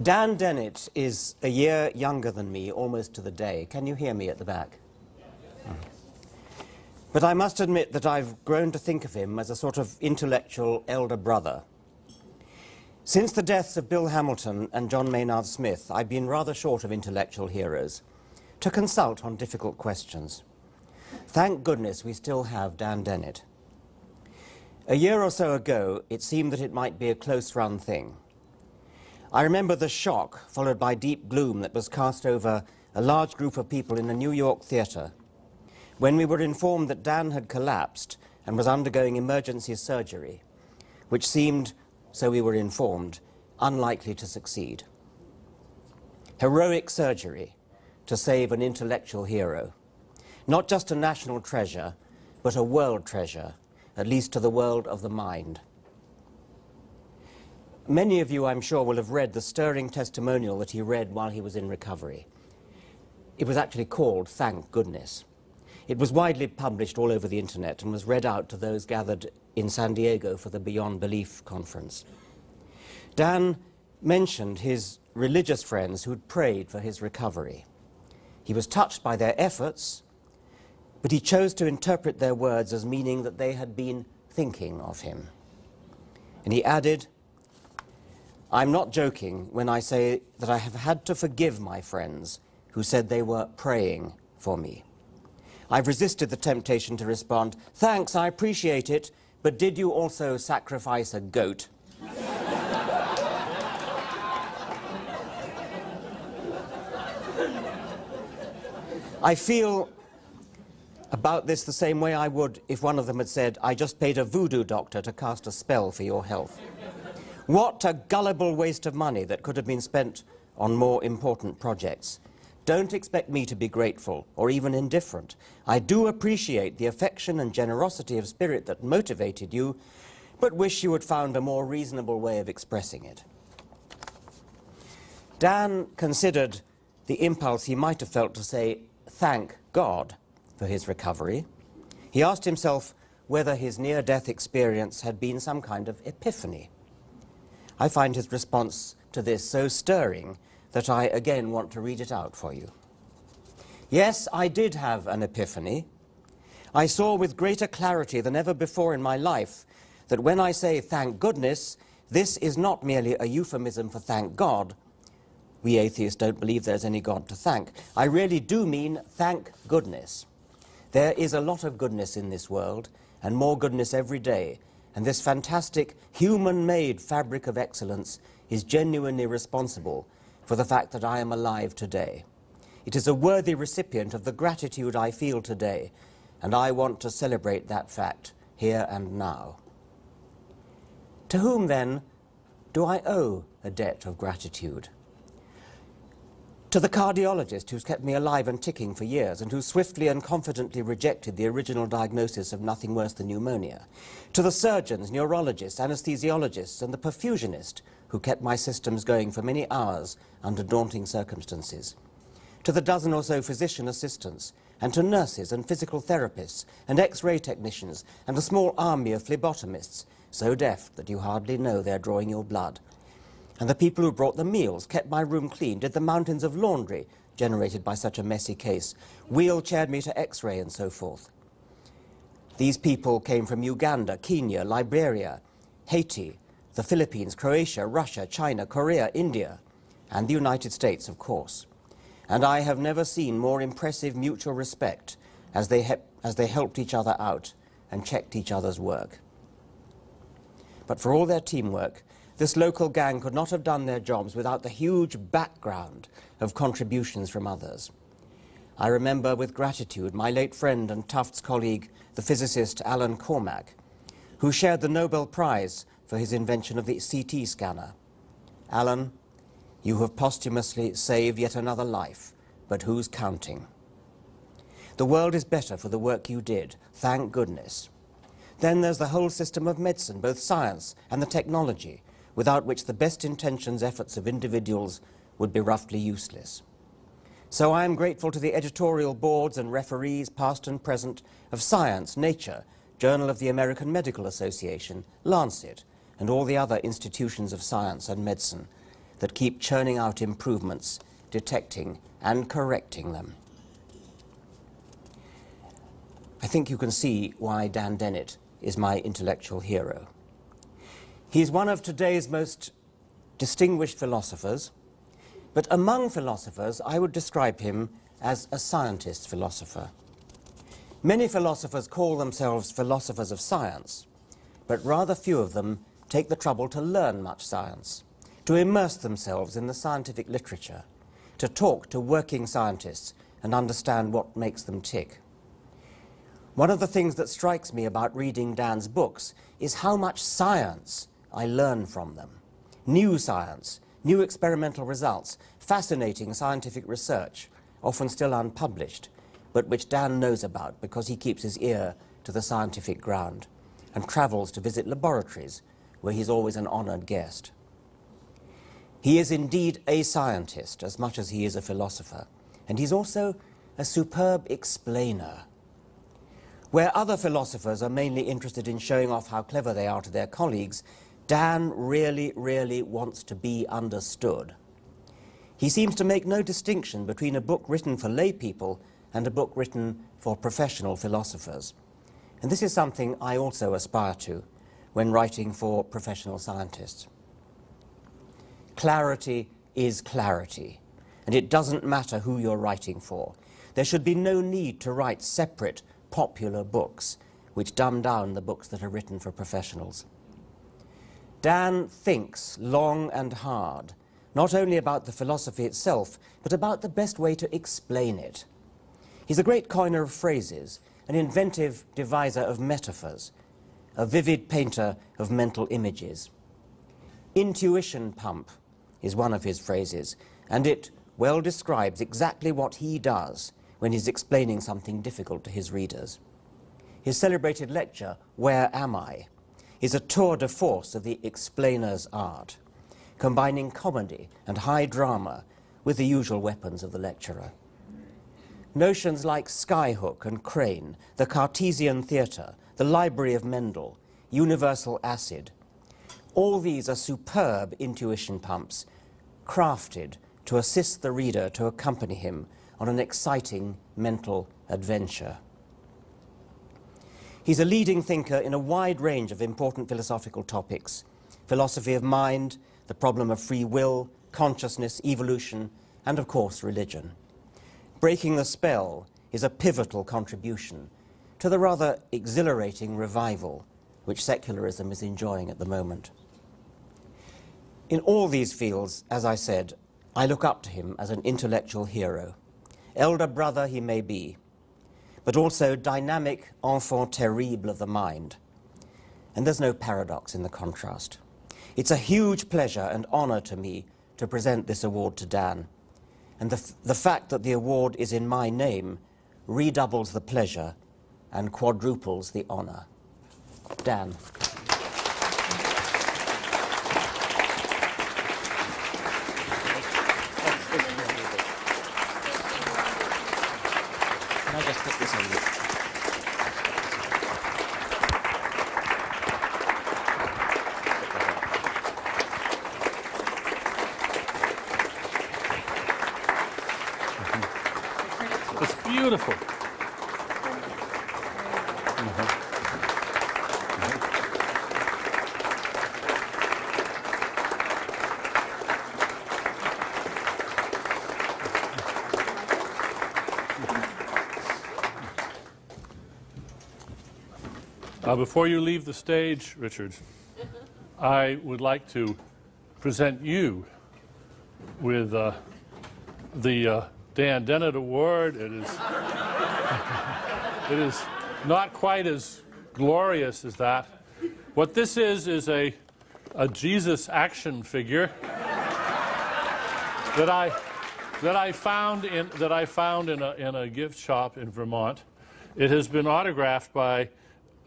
Dan Dennett is a year younger than me, almost to the day. Can you hear me at the back? But I must admit that I've grown to think of him as a sort of intellectual elder brother. Since the deaths of Bill Hamilton and John Maynard Smith, I've been rather short of intellectual heroes to consult on difficult questions. Thank goodness we still have Dan Dennett. A year or so ago, it seemed that it might be a close-run thing. I remember the shock, followed by deep gloom, that was cast over a large group of people in a New York theatre when we were informed that Dan had collapsed and was undergoing emergency surgery, which seemed, so we were informed, unlikely to succeed. Heroic surgery to save an intellectual hero, not just a national treasure, but a world treasure, at least to the world of the mind. Many of you, I'm sure, will have read the stirring testimonial that he read while he was in recovery. It was actually called Thank Goodness. It was widely published all over the internet and was read out to those gathered in San Diego for the Beyond Belief conference. Dan mentioned his religious friends who'd prayed for his recovery. He was touched by their efforts, but he chose to interpret their words as meaning that they had been thinking of him. And he added, "I'm not joking when I say that I have had to forgive my friends who said they were praying for me. I've resisted the temptation to respond, 'Thanks, I appreciate it, but did you also sacrifice a goat?' I feel about this the same way I would if one of them had said, 'I just paid a voodoo doctor to cast a spell for your health.' What a gullible waste of money that could have been spent on more important projects. Don't expect me to be grateful or even indifferent. I do appreciate the affection and generosity of spirit that motivated you, but wish you had found a more reasonable way of expressing it." Dan considered the impulse he might have felt to say, "Thank God," for his recovery. He asked himself whether his near-death experience had been some kind of epiphany. I find his response to this so stirring that I again want to read it out for you. "Yes, I did have an epiphany. I saw with greater clarity than ever before in my life that when I say thank goodness, this is not merely a euphemism for thank God. We atheists don't believe there's any God to thank. I really do mean thank goodness. There is a lot of goodness in this world, and more goodness every day, and this fantastic human-made fabric of excellence is genuinely responsible for the fact that I am alive today. It is a worthy recipient of the gratitude I feel today, and I want to celebrate that fact here and now." To whom, then, do I owe a debt of gratitude? To the cardiologist who's kept me alive and ticking for years and who swiftly and confidently rejected the original diagnosis of nothing worse than pneumonia. To the surgeons, neurologists, anesthesiologists and the perfusionist who kept my systems going for many hours under daunting circumstances. To the dozen or so physician assistants and to nurses and physical therapists and X-ray technicians and a small army of phlebotomists, so deaf that you hardly know they're drawing your blood. And the people who brought the meals, kept my room clean, did the mountains of laundry generated by such a messy case, wheelchaired me to X-ray and so forth. These people came from Uganda, Kenya, Liberia, Haiti, the Philippines, Croatia, Russia, China, Korea, India, and the United States, of course. And I have never seen more impressive mutual respect as they helped each other out and checked each other's work. But for all their teamwork, this local gang could not have done their jobs without the huge background of contributions from others. I remember with gratitude my late friend and Tufts colleague, the physicist Alan Cormack, who shared the Nobel Prize for his invention of the CT scanner. Alan, you have posthumously saved yet another life, but who's counting? The world is better for the work you did, thank goodness. Then there's the whole system of medicine, both science and the technology, without which the best intentions efforts of individuals would be roughly useless. So I am grateful to the editorial boards and referees, past and present, of Science, Nature, Journal of the American Medical Association, Lancet, and all the other institutions of science and medicine, that keep churning out improvements, detecting and correcting them. I think you can see why Dan Dennett is my intellectual hero. He is one of today's most distinguished philosophers, but among philosophers, I would describe him as a scientist philosopher. Many philosophers call themselves philosophers of science, but rather few of them take the trouble to learn much science, to immerse themselves in the scientific literature, to talk to working scientists and understand what makes them tick. One of the things that strikes me about reading Dan's books is how much science I learn from them. New science, new experimental results, fascinating scientific research, often still unpublished, but which Dan knows about because he keeps his ear to the scientific ground and travels to visit laboratories where he's always an honored guest. He is indeed a scientist as much as he is a philosopher, and he's also a superb explainer. Where other philosophers are mainly interested in showing off how clever they are to their colleagues, Dan really wants to be understood. He seems to make no distinction between a book written for lay people and a book written for professional philosophers. And this is something I also aspire to when writing for professional scientists. Clarity is clarity, and it doesn't matter who you're writing for. There should be no need to write separate, popular books which dumb down the books that are written for professionals. Dan thinks long and hard, not only about the philosophy itself, but about the best way to explain it. He's a great coiner of phrases, an inventive deviser of metaphors, a vivid painter of mental images. Intuition pump is one of his phrases, and it well describes exactly what he does when he's explaining something difficult to his readers. His celebrated lecture, Where Am I?, is a tour de force of the explainer's art, combining comedy and high drama with the usual weapons of the lecturer. Notions like skyhook and crane, the Cartesian theatre, the library of Mendel, universal acid, all these are superb intuition pumps, crafted to assist the reader to accompany him on an exciting mental adventure. He's a leading thinker in a wide range of important philosophical topics: philosophy of mind, the problem of free will, consciousness, evolution, and of course religion. Breaking the Spell is a pivotal contribution to the rather exhilarating revival which secularism is enjoying at the moment. In all these fields, as I said, I look up to him as an intellectual hero. Elder brother he may be, but also dynamic enfant terrible of the mind. And there's no paradox in the contrast. It's a huge pleasure and honor to me to present this award to Dan. And the fact that the award is in my name redoubles the pleasure and quadruples the honor. Dan. Can I just put this on you? It's beautiful. Before you leave the stage, Richard, I would like to present you with the Dan Dennett Award. It is not quite as glorious as that. What this is a Jesus action figure that I found in a gift shop in Vermont. It has been autographed by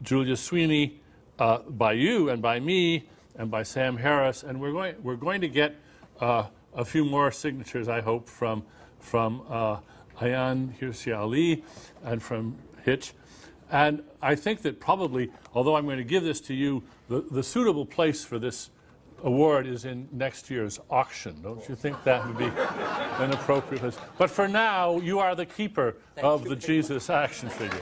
Julia Sweeney, by you and by me and by Sam Harris, and we're going to get a few more signatures, I hope, from Ayan Hirsi Ali and from Hitch. And I think that probably, although I'm going to give this to you, the suitable place for this award is in next year's auction. Don't you think that would be an appropriate place? But for now, you are the keeper of the Jesus action figure.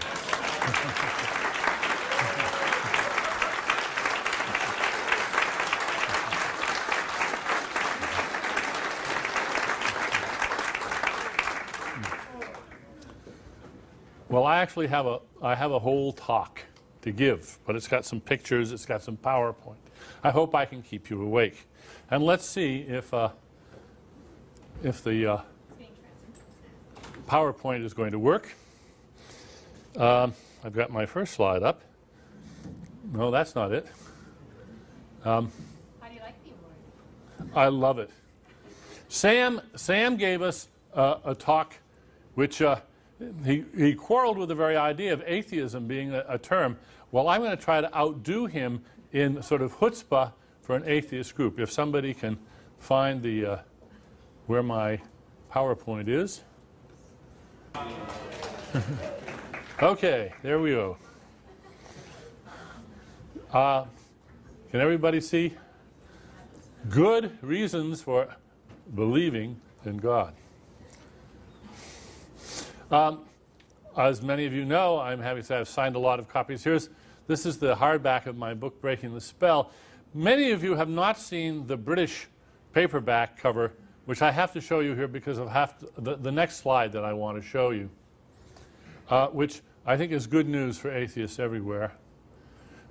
Well, I actually have a whole talk to give, but it's got some pictures, it's got some PowerPoint. I hope I can keep you awake. And let's see if the PowerPoint is going to work. I've got my first slide up. No, that's not it. How do you like the award? I love it. Sam gave us a talk which he quarreled with the very idea of atheism being a term. Well, I'm going to try to outdo him in sort of chutzpah for an atheist group. If somebody can find the where my PowerPoint is. Okay, there we go. Can everybody see? Good reasons for believing in God. As many of you know, I'm happy to say I've signed a lot of copies. This is the hardback of my book, Breaking the Spell. Many of you have not seen the British paperback cover, which I have to show you here because of the next slide that I want to show you, which I think is good news for atheists everywhere.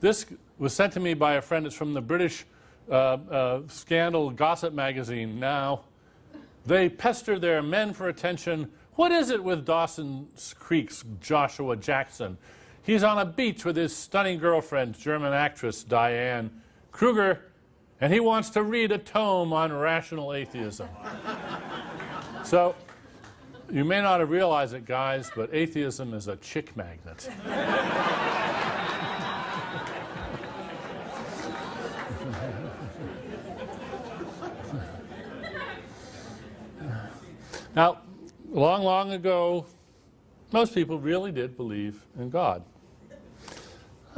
This was sent to me by a friend. It's from the British scandal gossip magazine Now. They pester their men for attention. What is it with Dawson's Creek's Joshua Jackson? He's on a beach with his stunning girlfriend, German actress Diane Kruger, and he wants to read a tome on rational atheism. So, you may not have realized it, guys, but atheism is a chick magnet. Now, long ago, most people really did believe in God.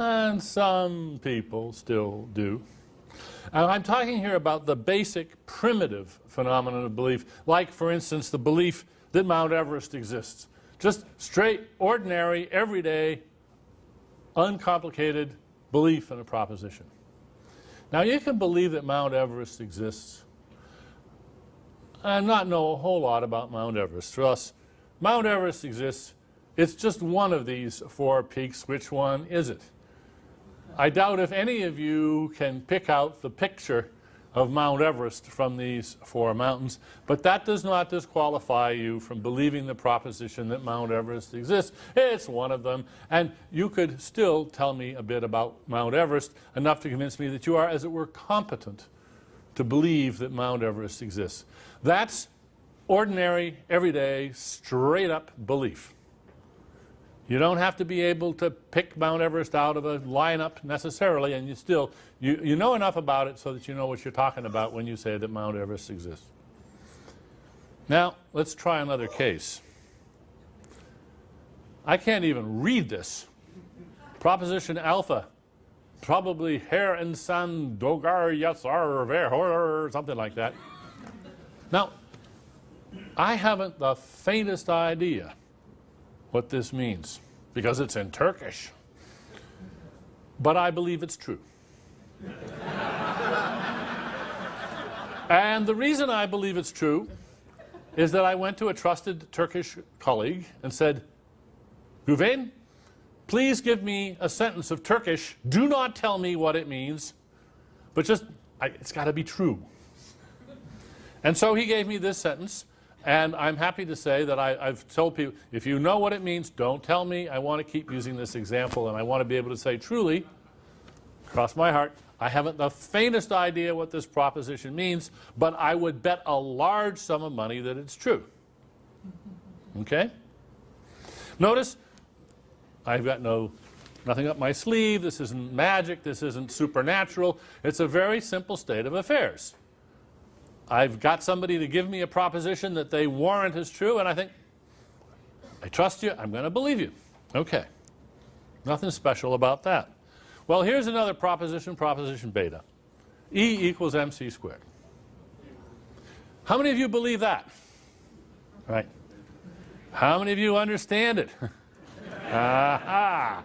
And some people still do. And I'm talking here about the basic, primitive phenomenon of belief, like, for instance, the belief that Mount Everest exists. Just straight, ordinary, everyday, uncomplicated belief in a proposition. Now, you can believe that Mount Everest exists and not know a whole lot about Mount Everest. For us, Mount Everest exists. It's just one of these four peaks. Which one is it? I doubt if any of you can pick out the picture of Mount Everest from these four mountains, but that does not disqualify you from believing the proposition that Mount Everest exists. It's one of them, and you could still tell me a bit about Mount Everest, enough to convince me that you are, as it were, competent to believe that Mount Everest exists. That's ordinary, everyday, straight-up belief. You don't have to be able to pick Mount Everest out of a lineup necessarily, and you know enough about it so that you know what you're talking about when you say that Mount Everest exists. Now, let's try another case. I can't even read this. Proposition alpha. Probably Herr and San Dogar Yatsar Verhor, something like that. Now, I haven't the faintest idea what this means, because it's in Turkish. But I believe it's true. And the reason I believe it's true is that I went to a trusted Turkish colleague and said, Güven, please give me a sentence of Turkish. Do not tell me what it means, but just, it's got to be true. And so he gave me this sentence. And I'm happy to say that I've told people, if you know what it means, don't tell me. I want to keep using this example, and I want to be able to say truly, cross my heart, I haven't the faintest idea what this proposition means, but I would bet a large sum of money that it's true. Okay? Notice, I've got nothing up my sleeve. This isn't magic. This isn't supernatural. It's a very simple state of affairs. I've got somebody to give me a proposition that they warrant as true, and I think, I trust you, I'm going to believe you. Okay. Nothing special about that. Well, here's another proposition, proposition beta. E equals mc squared. How many of you believe that? Right. How many of you understand it? Aha!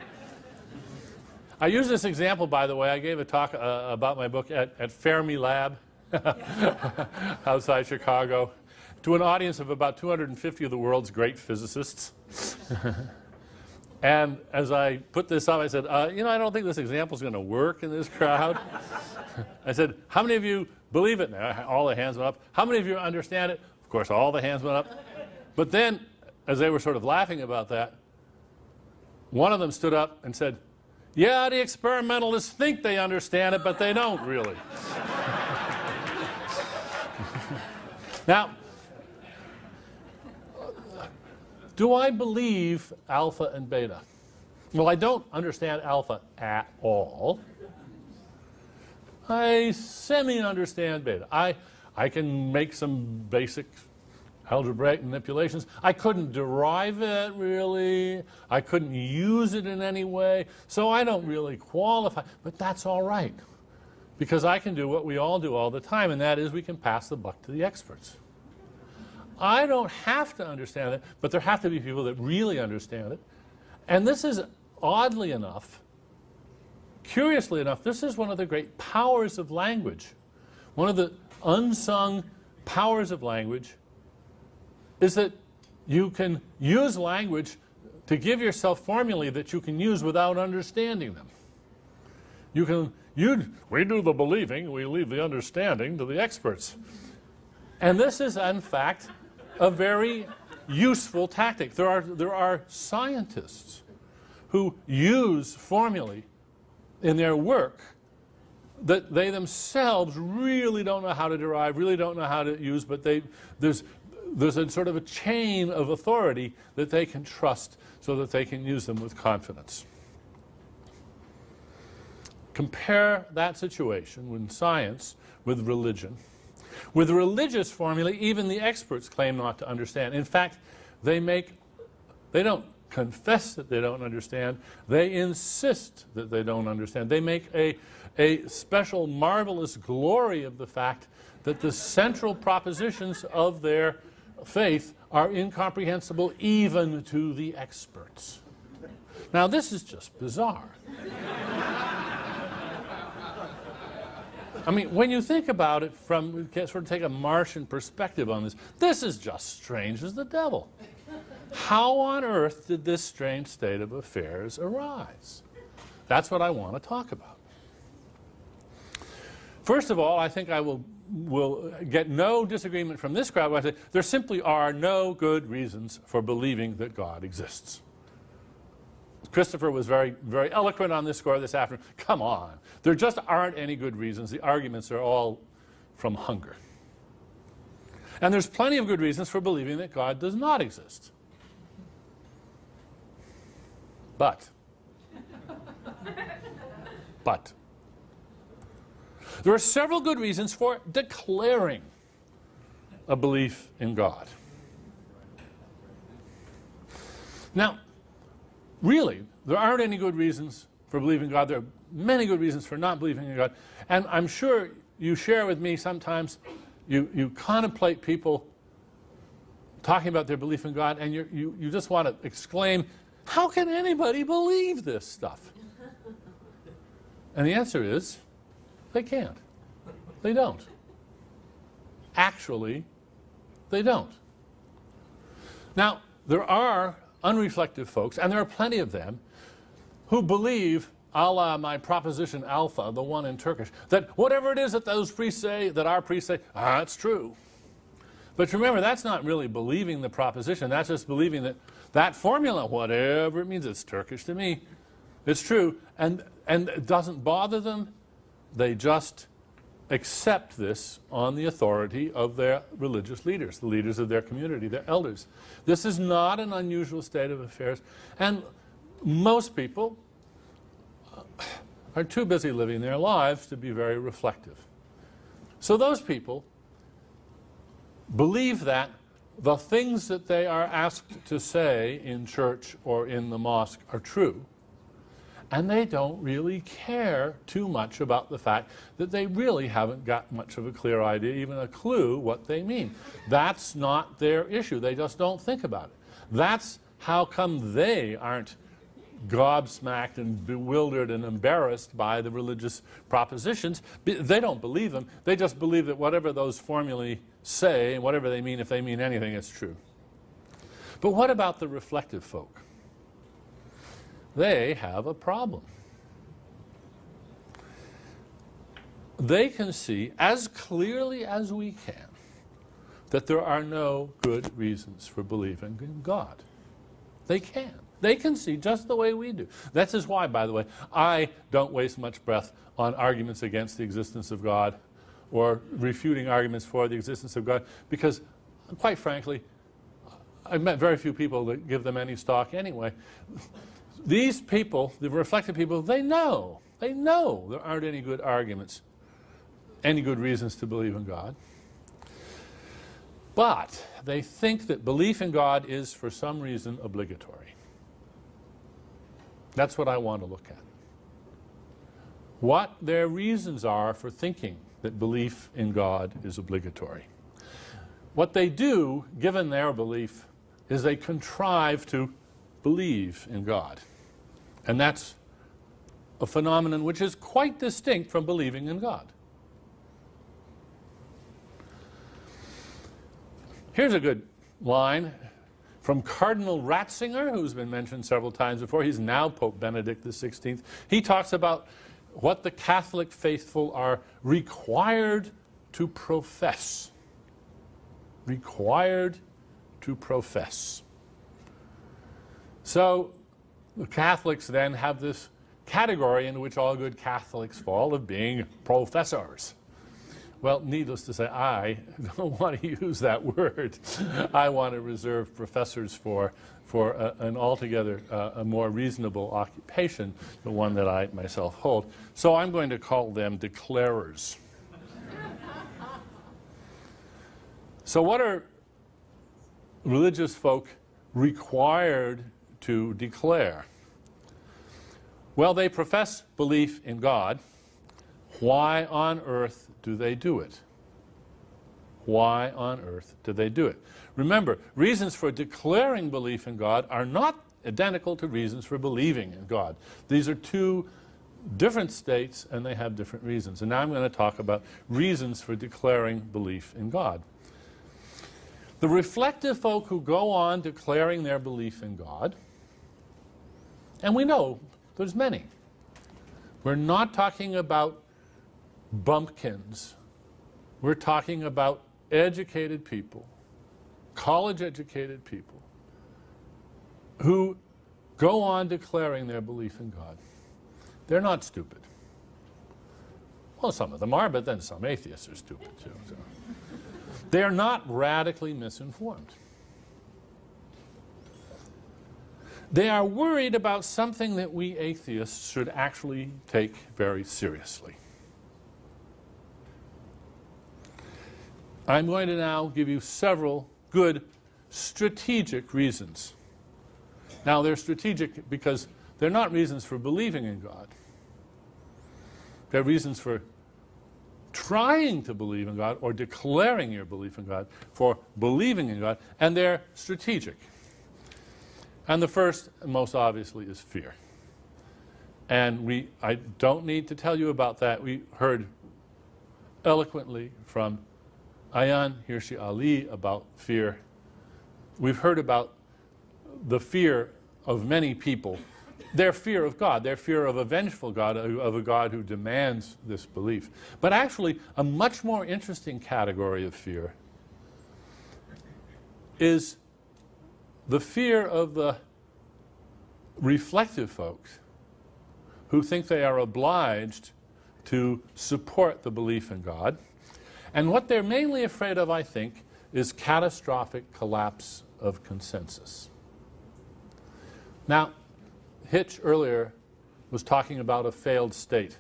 I use this example, by the way. I gave a talk about my book at Fermi Lab outside Chicago to an audience of about 250 of the world's great physicists. And as I put this up, I said, you know, I don't think this example is going to work in this crowd. I said, how many of you believe it? Now, all the hands went up. How many of you understand it? Of course, all the hands went up. But then, as they were sort of laughing about that, one of them stood up and said, yeah, the experimentalists think they understand it, but they don't really. Now, do I believe alpha and beta? Well, I don't understand alpha at all. I semi-understand beta. I can make some basic algebraic manipulations. I couldn't derive it, really. I couldn't use it in any way. So I don't really qualify. But that's all right, because I can do what we all do all the time, and that is we can pass the buck to the experts. I don't have to understand it, but there have to be people that really understand it. And this is, oddly enough, curiously enough, this is one of the great powers of language. One of the unsung powers of language is that you can use language to give yourself formulae that you can use without understanding them. We do the believing, we leave the understanding to the experts. And this is, in fact, a very useful tactic. There are scientists who use formulae in their work that they themselves really don't know how to derive, really don't know how to use, but there's a sort of a chain of authority that they can trust so that they can use them with confidence. Compare that situation with science with religion. With religious formulae, even the experts claim not to understand. In fact, they don't confess that they don't understand. They insist that they don't understand. They make a special marvelous glory of the fact that the central propositions of their faith are incomprehensible even to the experts. Now, this is just bizarre. I mean, when you think about it sort of take a Martian perspective on this, this is just strange as the devil. How on earth did this strange state of affairs arise? That's what I want to talk about. First of all, I think I will get no disagreement from this crowd when I say there simply are no good reasons for believing that God exists. Christopher was very, very eloquent on this score this afternoon. Come on. There just aren't any good reasons. The arguments are all from hunger. And there's plenty of good reasons for believing that God does not exist. But there are several good reasons for declaring a belief in God. Now, really, there aren't any good reasons for believing in God. There are many good reasons for not believing in God. And I'm sure you share with me sometimes, you contemplate people talking about their belief in God, and you just want to exclaim, how can anybody believe this stuff? And the answer is, they can't. They don't. Actually, they don't. Now, there are unreflective folks, and there are plenty of them, who believe, a la my proposition alpha, the one in Turkish, that whatever it is that those priests say, that our priests say, it's true. But remember, that's not really believing the proposition. That's just believing that that formula, whatever it means, it's Turkish to me, it's true. And it doesn't bother them. They just accept this on the authority of their religious leaders, the leaders of their community, their elders. This is not an unusual state of affairs. And most people are too busy living their lives to be very reflective. So those people believe that the things that they are asked to say in church or in the mosque are true, And they don't really care too much about the fact that they really haven't got much of a clear idea, even a clue what they mean. That's not their issue. They just don't think about it. That's how come they aren't gobsmacked and bewildered and embarrassed by the religious propositions. They don't believe them. They just believe that whatever those formulae say, and whatever they mean, if they mean anything, it's true. But what about the reflective folk? They have a problem. They can see as clearly as we can that there are no good reasons for believing in God. They can. They can see just the way we do. That is why, by the way, I don't waste much breath on arguments against the existence of God or refuting arguments for the existence of God, because, quite frankly, I've met very few people that give them any stock anyway. These people, the reflective people, they know there aren't any good arguments, any good reasons to believe in God. But they think that belief in God is, for some reason, obligatory. That's what I want to look at. What their reasons are for thinking that belief in God is obligatory. What they do, given their belief, is they contrive to believe in God. And that's a phenomenon which is quite distinct from believing in God. Here's a good line from Cardinal Ratzinger, who's been mentioned several times before. He's now Pope Benedict XVI. He talks about what the Catholic faithful are required to profess. Required to profess. So the Catholics then have this category in which all good Catholics fall of being professors. Well, needless to say, I don't want to use that word. I want to reserve professors for an altogether a more reasonable occupation, the one that I myself hold. So I'm going to call them declarers. So what are religious folk required to declare? Well, they profess belief in God. Why on earth do they do it? Why on earth do they do it? Remember, reasons for declaring belief in God are not identical to reasons for believing in God. These are two different states, and they have different reasons. And now I'm going to talk about reasons for declaring belief in God. The reflective folk who go on declaring their belief in God, and we know there's many. We're not talking about bumpkins. We're talking about educated people, college-educated people, who go on declaring their belief in God. They're not stupid. Well, some of them are, but then some atheists are stupid too. So. They're not radically misinformed. They are worried about something that we atheists should actually take very seriously. I'm going to now give you several good strategic reasons. Now, they're strategic because they're not reasons for believing in God. They're reasons for trying to believe in God or declaring your belief in God, for believing in God, and they're strategic. And the first, most obviously, is fear. And I don't need to tell you about that. We heard eloquently from Ayaan Hirsi Ali about fear. We've heard about the fear of many people, their fear of God, their fear of a vengeful God, of a God who demands this belief. But actually, a much more interesting category of fear is the fear of the reflective folks who think they are obliged to support the belief in God. And what they're mainly afraid of, I think, is catastrophic collapse of consensus. Now, Hitch earlier was talking about a failed state.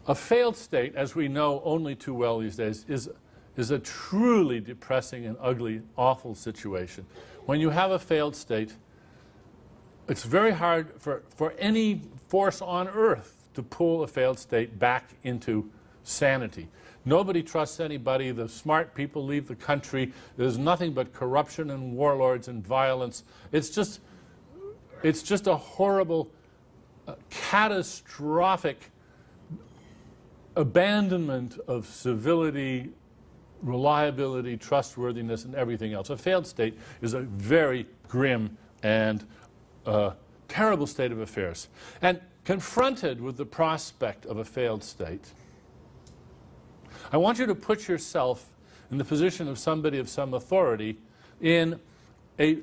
A failed state, as we know only too well these days, is a truly depressing and ugly, awful situation. When you have a failed state, it's very hard for any force on earth to pull a failed state back into sanity. Nobody trusts anybody. The smart people leave the country. There's nothing but corruption and warlords and violence. It's just a horrible, catastrophic abandonment of civility, reliability, trustworthiness, and everything else. A failed state is a very grim and terrible state of affairs. And confronted with the prospect of a failed state, I want you to put yourself in the position of somebody of some authority in a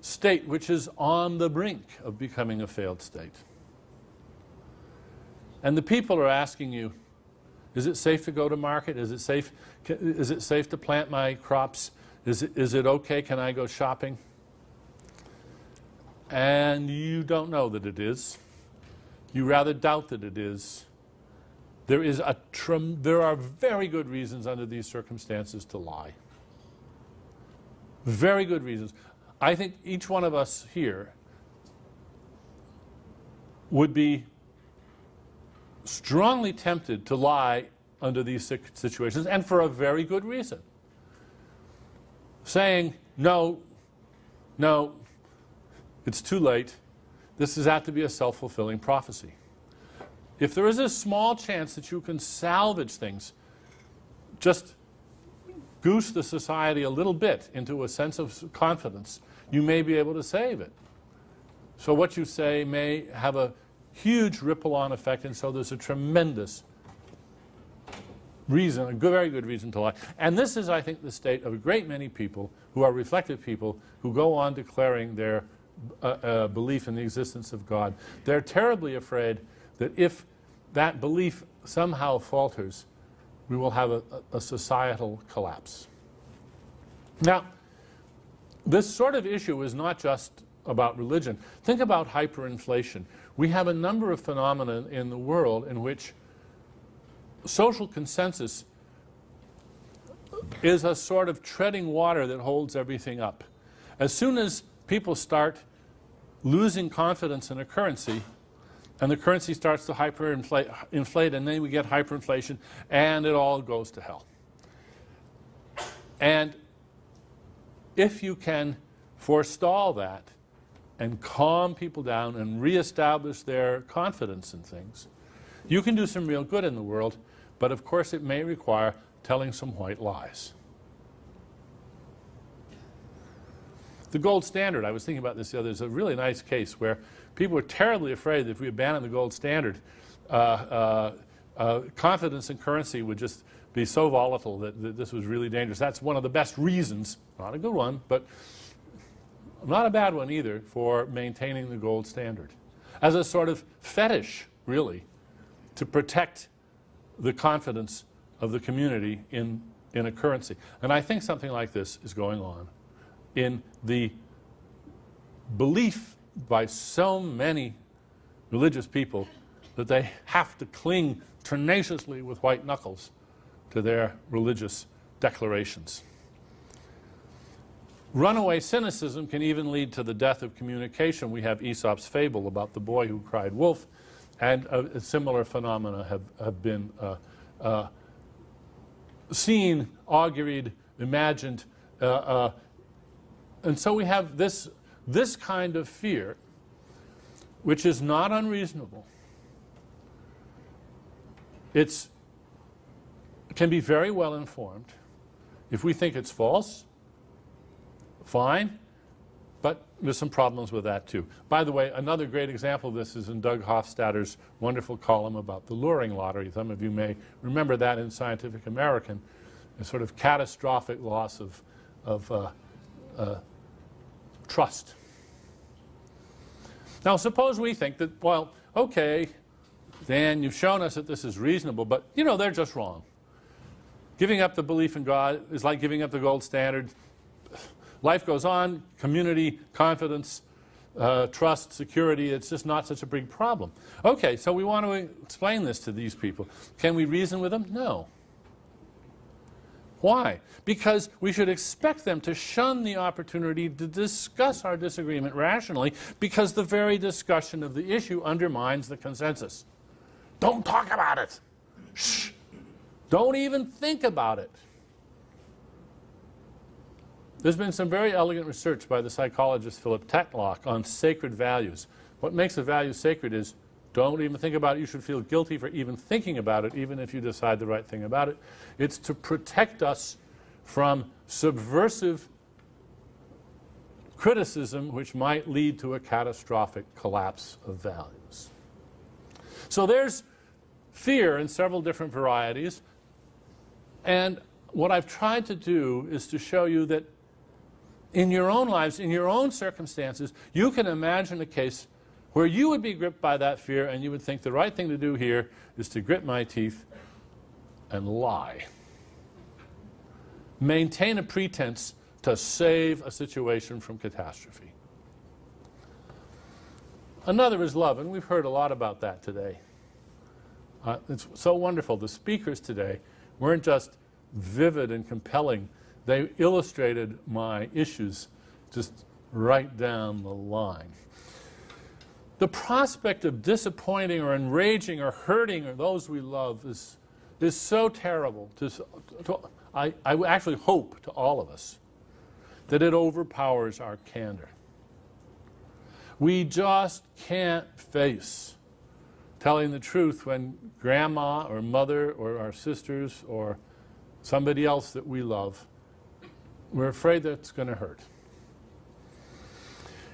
state which is on the brink of becoming a failed state. And the people are asking you, is it safe to go to market? Is it safe to plant my crops? Is it okay? Can I go shopping? And you don't know that it is. You rather doubt that it is. There are very good reasons under these circumstances to lie. Very good reasons. I think each one of us here would be strongly tempted to lie under these situations, and for a very good reason. Saying, no, it's too late. This is apt to be a self-fulfilling prophecy. If there is a small chance that you can salvage things, just goose the society a little bit into a sense of confidence, you may be able to save it. So what you say may have a huge ripple-on effect, and so there's a tremendous reason, a very good reason to lie. And this is, I think, the state of a great many people who are reflective people who go on declaring their belief in the existence of God. They're terribly afraid that if that belief somehow falters, we will have a societal collapse. Now, this sort of issue is not just about religion. Think about hyperinflation. We have a number of phenomena in the world in which social consensus is a sort of treading water that holds everything up. As soon as people start losing confidence in a currency, and the currency starts to hyperinflate, and then we get hyperinflation, and it all goes to hell. And if you can forestall that and calm people down and reestablish their confidence in things, you can do some real good in the world, but of course it may require telling some white lies. The gold standard, I was thinking about this the other day, there's a really nice case where people were terribly afraid that if we abandoned the gold standard, confidence in currency would just be so volatile that this was really dangerous. That's one of the best reasons, not a good one, but not a bad one either, for maintaining the gold standard. As a sort of fetish, really, to protect the confidence of the community in a currency. And I think something like this is going on in the belief by so many religious people that they have to cling tenaciously with white knuckles to their religious declarations. Runaway cynicism can even lead to the death of communication. We have Aesop's fable about the boy who cried wolf, and similar phenomena have been seen, auguried, imagined, and so we have this kind of fear, which is not unreasonable. It can be very well informed. If we think it's false, fine, but there's some problems with that too. By the way, another great example of this is in Doug Hofstadter's wonderful column about the luring lottery. Some of you may remember that in Scientific American, a sort of catastrophic loss of trust. Now suppose we think that, well, okay, Dan, you've shown us that this is reasonable, but you know, they're just wrong. Giving up the belief in God is like giving up the gold standard. Life goes on, community, confidence, trust, security, it's just not such a big problem. Okay, so we want to explain this to these people. Can we reason with them? No. Why? Because we should expect them to shun the opportunity to discuss our disagreement rationally, because the very discussion of the issue undermines the consensus. Don't talk about it. Shh. Don't even think about it. There's been some very elegant research by the psychologist Philip Tetlock on sacred values. What makes a value sacred is don't even think about it. You should feel guilty for even thinking about it, even if you decide the right thing about it. It's to protect us from subversive criticism which might lead to a catastrophic collapse of values. So there's fear in several different varieties, and what I've tried to do is to show you that in your own lives, in your own circumstances, you can imagine a case where you would be gripped by that fear and you would think the right thing to do here is to grit my teeth and lie. Maintain a pretense to save a situation from catastrophe. Another is love, and we've heard a lot about that today. It's so wonderful. The speakers today weren't just vivid and compelling. They illustrated my issues just right down the line. The prospect of disappointing or enraging or hurting those we love is so terrible. I actually hope to all of us that it overpowers our candor. We just can't face telling the truth when grandma or mother or our sisters or somebody else that we love, we're afraid that it's going to hurt.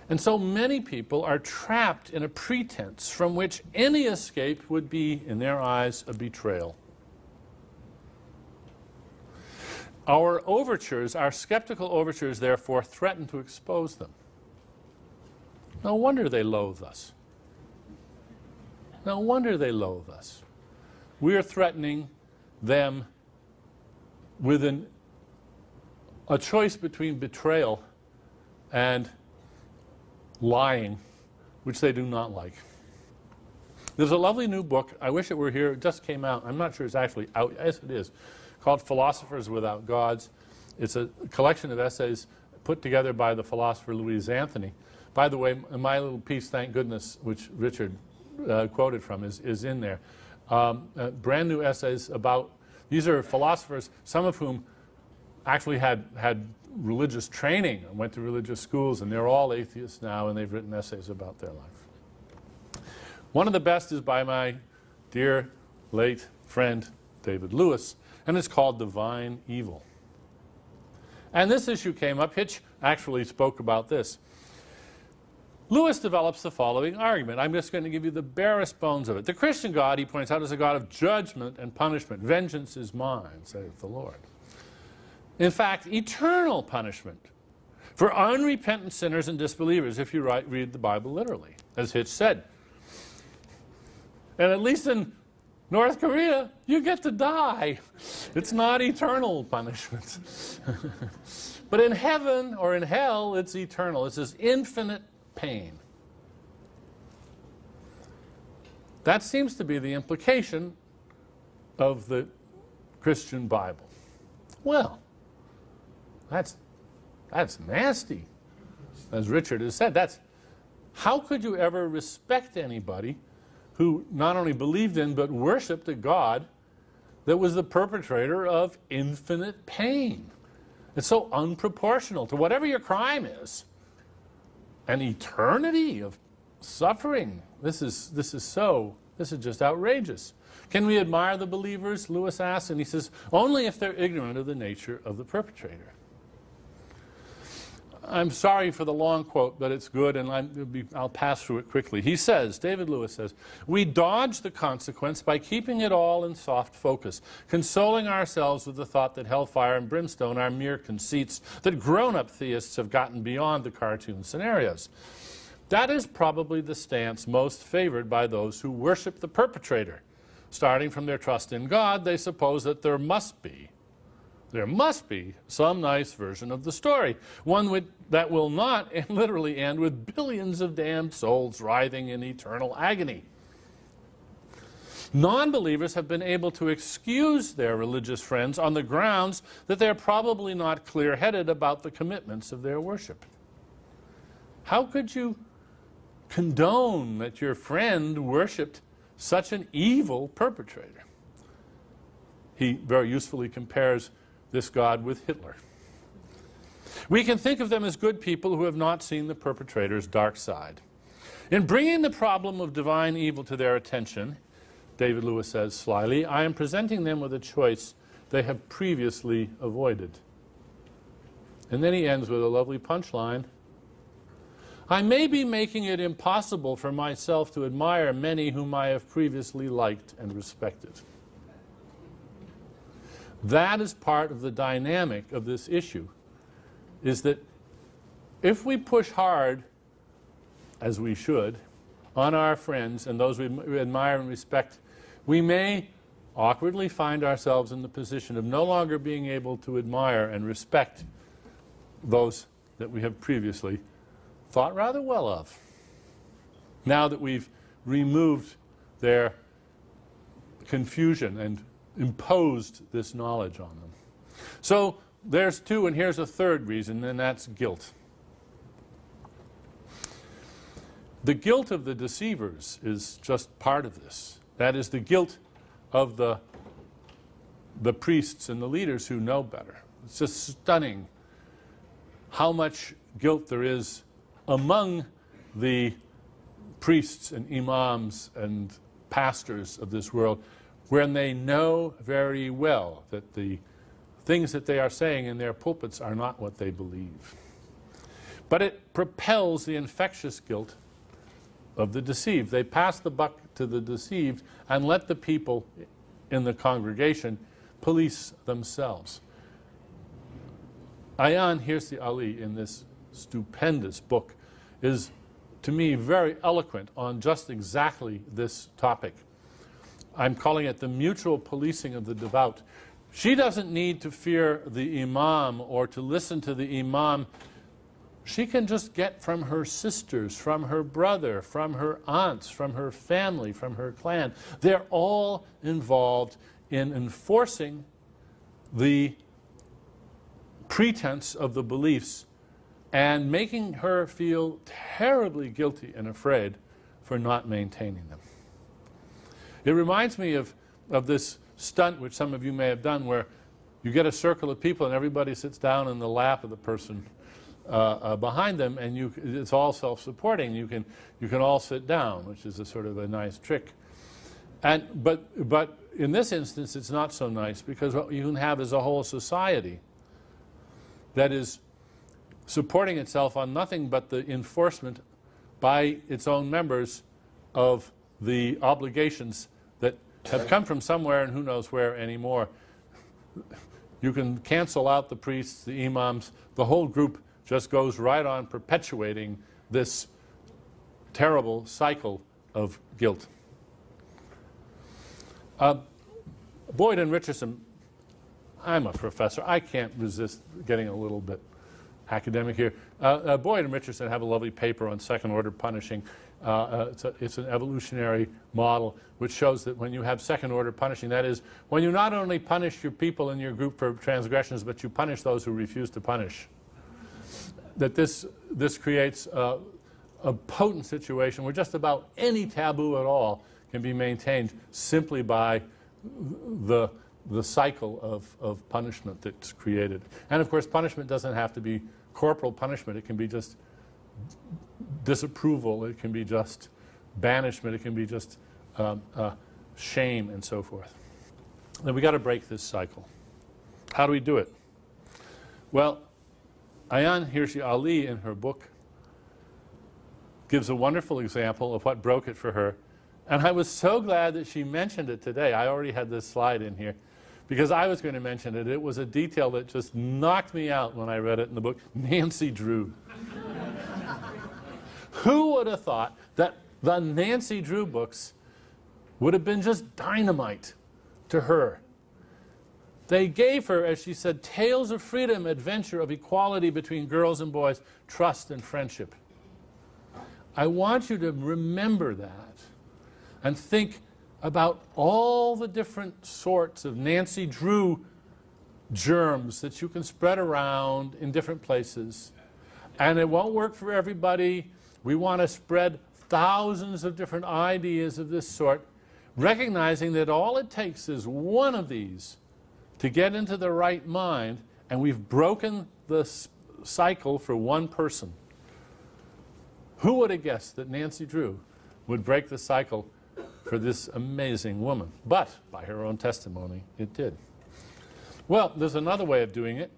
And so many people are trapped in a pretense from which any escape would be, in their eyes, a betrayal. Our overtures, our skeptical overtures, therefore, threaten to expose them. No wonder they loathe us. No wonder they loathe us. We are threatening them with a choice between betrayal and lying, which they do not like. There's a lovely new book. I wish it were here. It just came out. I'm not sure it's actually out. Yes, it is. Called Philosophers Without Gods. It's a collection of essays put together by the philosopher Louise Anthony. By the way, my little piece, thank goodness, which Richard quoted from, is in there. Brand new essays about, these are philosophers, some of whom actually had religious training and went to religious schools, and they're all atheists now, and they've written essays about their life. One of the best is by my dear late friend David Lewis, and it's called Divine Evil. And this issue came up. Hitch actually spoke about this. Lewis develops the following argument. I'm just going to give you the barest bones of it. The Christian God, he points out, is a God of judgment and punishment. Vengeance is mine, saith the Lord. In fact, eternal punishment for unrepentant sinners and disbelievers, if you read the Bible literally, as Hitch said. And at least in North Korea, you get to die. It's not eternal punishment. But in heaven or in hell, it's eternal. It's this infinite pain. That seems to be the implication of the Christian Bible. Well, that's nasty, as Richard has said. How could you ever respect anybody who not only believed in but worshipped a God that was the perpetrator of infinite pain? It's so unproportional to whatever your crime is. An eternity of suffering. This is just outrageous. Can we admire the believers? Lewis asks, and he says, only if they're ignorant of the nature of the perpetrator. I'm sorry for the long quote, but it's good, and I'll pass through it quickly. He says, David Lewis says, we dodge the consequence by keeping it all in soft focus, consoling ourselves with the thought that hellfire and brimstone are mere conceits, that grown-up theists have gotten beyond the cartoon scenarios. That is probably the stance most favored by those who worship the perpetrator. Starting from their trust in God, they suppose that there must be some nice version of the story, one that will not literally end with billions of damned souls writhing in eternal agony. Non-believers have been able to excuse their religious friends on the grounds that they're probably not clear-headed about the commitments of their worship. How could you condone that your friend worshipped such an evil perpetrator? He very usefully compares this God with Hitler. We can think of them as good people who have not seen the perpetrator's dark side. In bringing the problem of divine evil to their attention, David Lewis says slyly, I am presenting them with a choice they have previously avoided. And then he ends with a lovely punchline. I may be making it impossible for myself to admire many whom I have previously liked and respected. That is part of the dynamic of this issue, is that if we push hard, as we should, on our friends and those we admire and respect, we may awkwardly find ourselves in the position of no longer being able to admire and respect those that we have previously thought rather well of, now that we've removed their confusion and imposed this knowledge on them. So there's two, and here's a third reason, and that's guilt. The guilt of the deceivers is just part of this. That is the guilt of the priests and the leaders who know better. It's just stunning how much guilt there is among the priests and imams and pastors of this world when they know very well that the things that they are saying in their pulpits are not what they believe. But it propels the infectious guilt of the deceived. They pass the buck to the deceived and let the people in the congregation police themselves. Ayaan Hirsi Ali, in this stupendous book, is to me very eloquent on just exactly this topic. I'm calling it the mutual policing of the devout. She doesn't need to fear the imam or to listen to the imam. She can just get from her sisters, from her brother, from her aunts, from her family, from her clan. They're all involved in enforcing the pretense of the beliefs and making her feel terribly guilty and afraid for not maintaining them. It reminds me of this stunt which some of you may have done, where you get a circle of people and everybody sits down in the lap of the person behind them, and it's all self-supporting. You can all sit down, which is a sort of a nice trick. But in this instance, it's not so nice, because what you can have is a whole society that is supporting itself on nothing but the enforcement by its own members of the obligations that have come from somewhere and who knows where anymore. You can cancel out the priests, the imams, the whole group just goes right on perpetuating this terrible cycle of guilt. Boyd and Richardson, I'm a professor. I can't resist getting a little bit academic here. Boyd and Richardson have a lovely paper on second-order punishing. It's an evolutionary model which shows that when you have second-order punishing, that is, when you not only punish your people in your group for transgressions, but you punish those who refuse to punish, that this creates a potent situation where just about any taboo at all can be maintained simply by the cycle of punishment that's created. And of course, punishment doesn't have to be corporal punishment. It can be just disapproval. It can be just banishment. It can be just shame and so forth. And we got to break this cycle. How do we do it? Well, Ayaan Hirsi Ali, in her book, gives a wonderful example of what broke it for her. And I was so glad that she mentioned it today. I already had this slide in here, because I was going to mention it. It was a detail that just knocked me out when I read it in the book. Nancy Drew. Who would have thought that the Nancy Drew books would have been just dynamite to her? They gave her, as she said, tales of freedom, adventure, of equality between girls and boys, trust and friendship. I want you to remember that and think about all the different sorts of Nancy Drew germs that you can spread around in different places. And it won't work for everybody. We want to spread thousands of different ideas of this sort, recognizing that all it takes is one of these to get into the right mind, and we've broken the cycle for one person. Who would have guessed that Nancy Drew would break the cycle for this amazing woman? But by her own testimony, it did. Well, there's another way of doing it.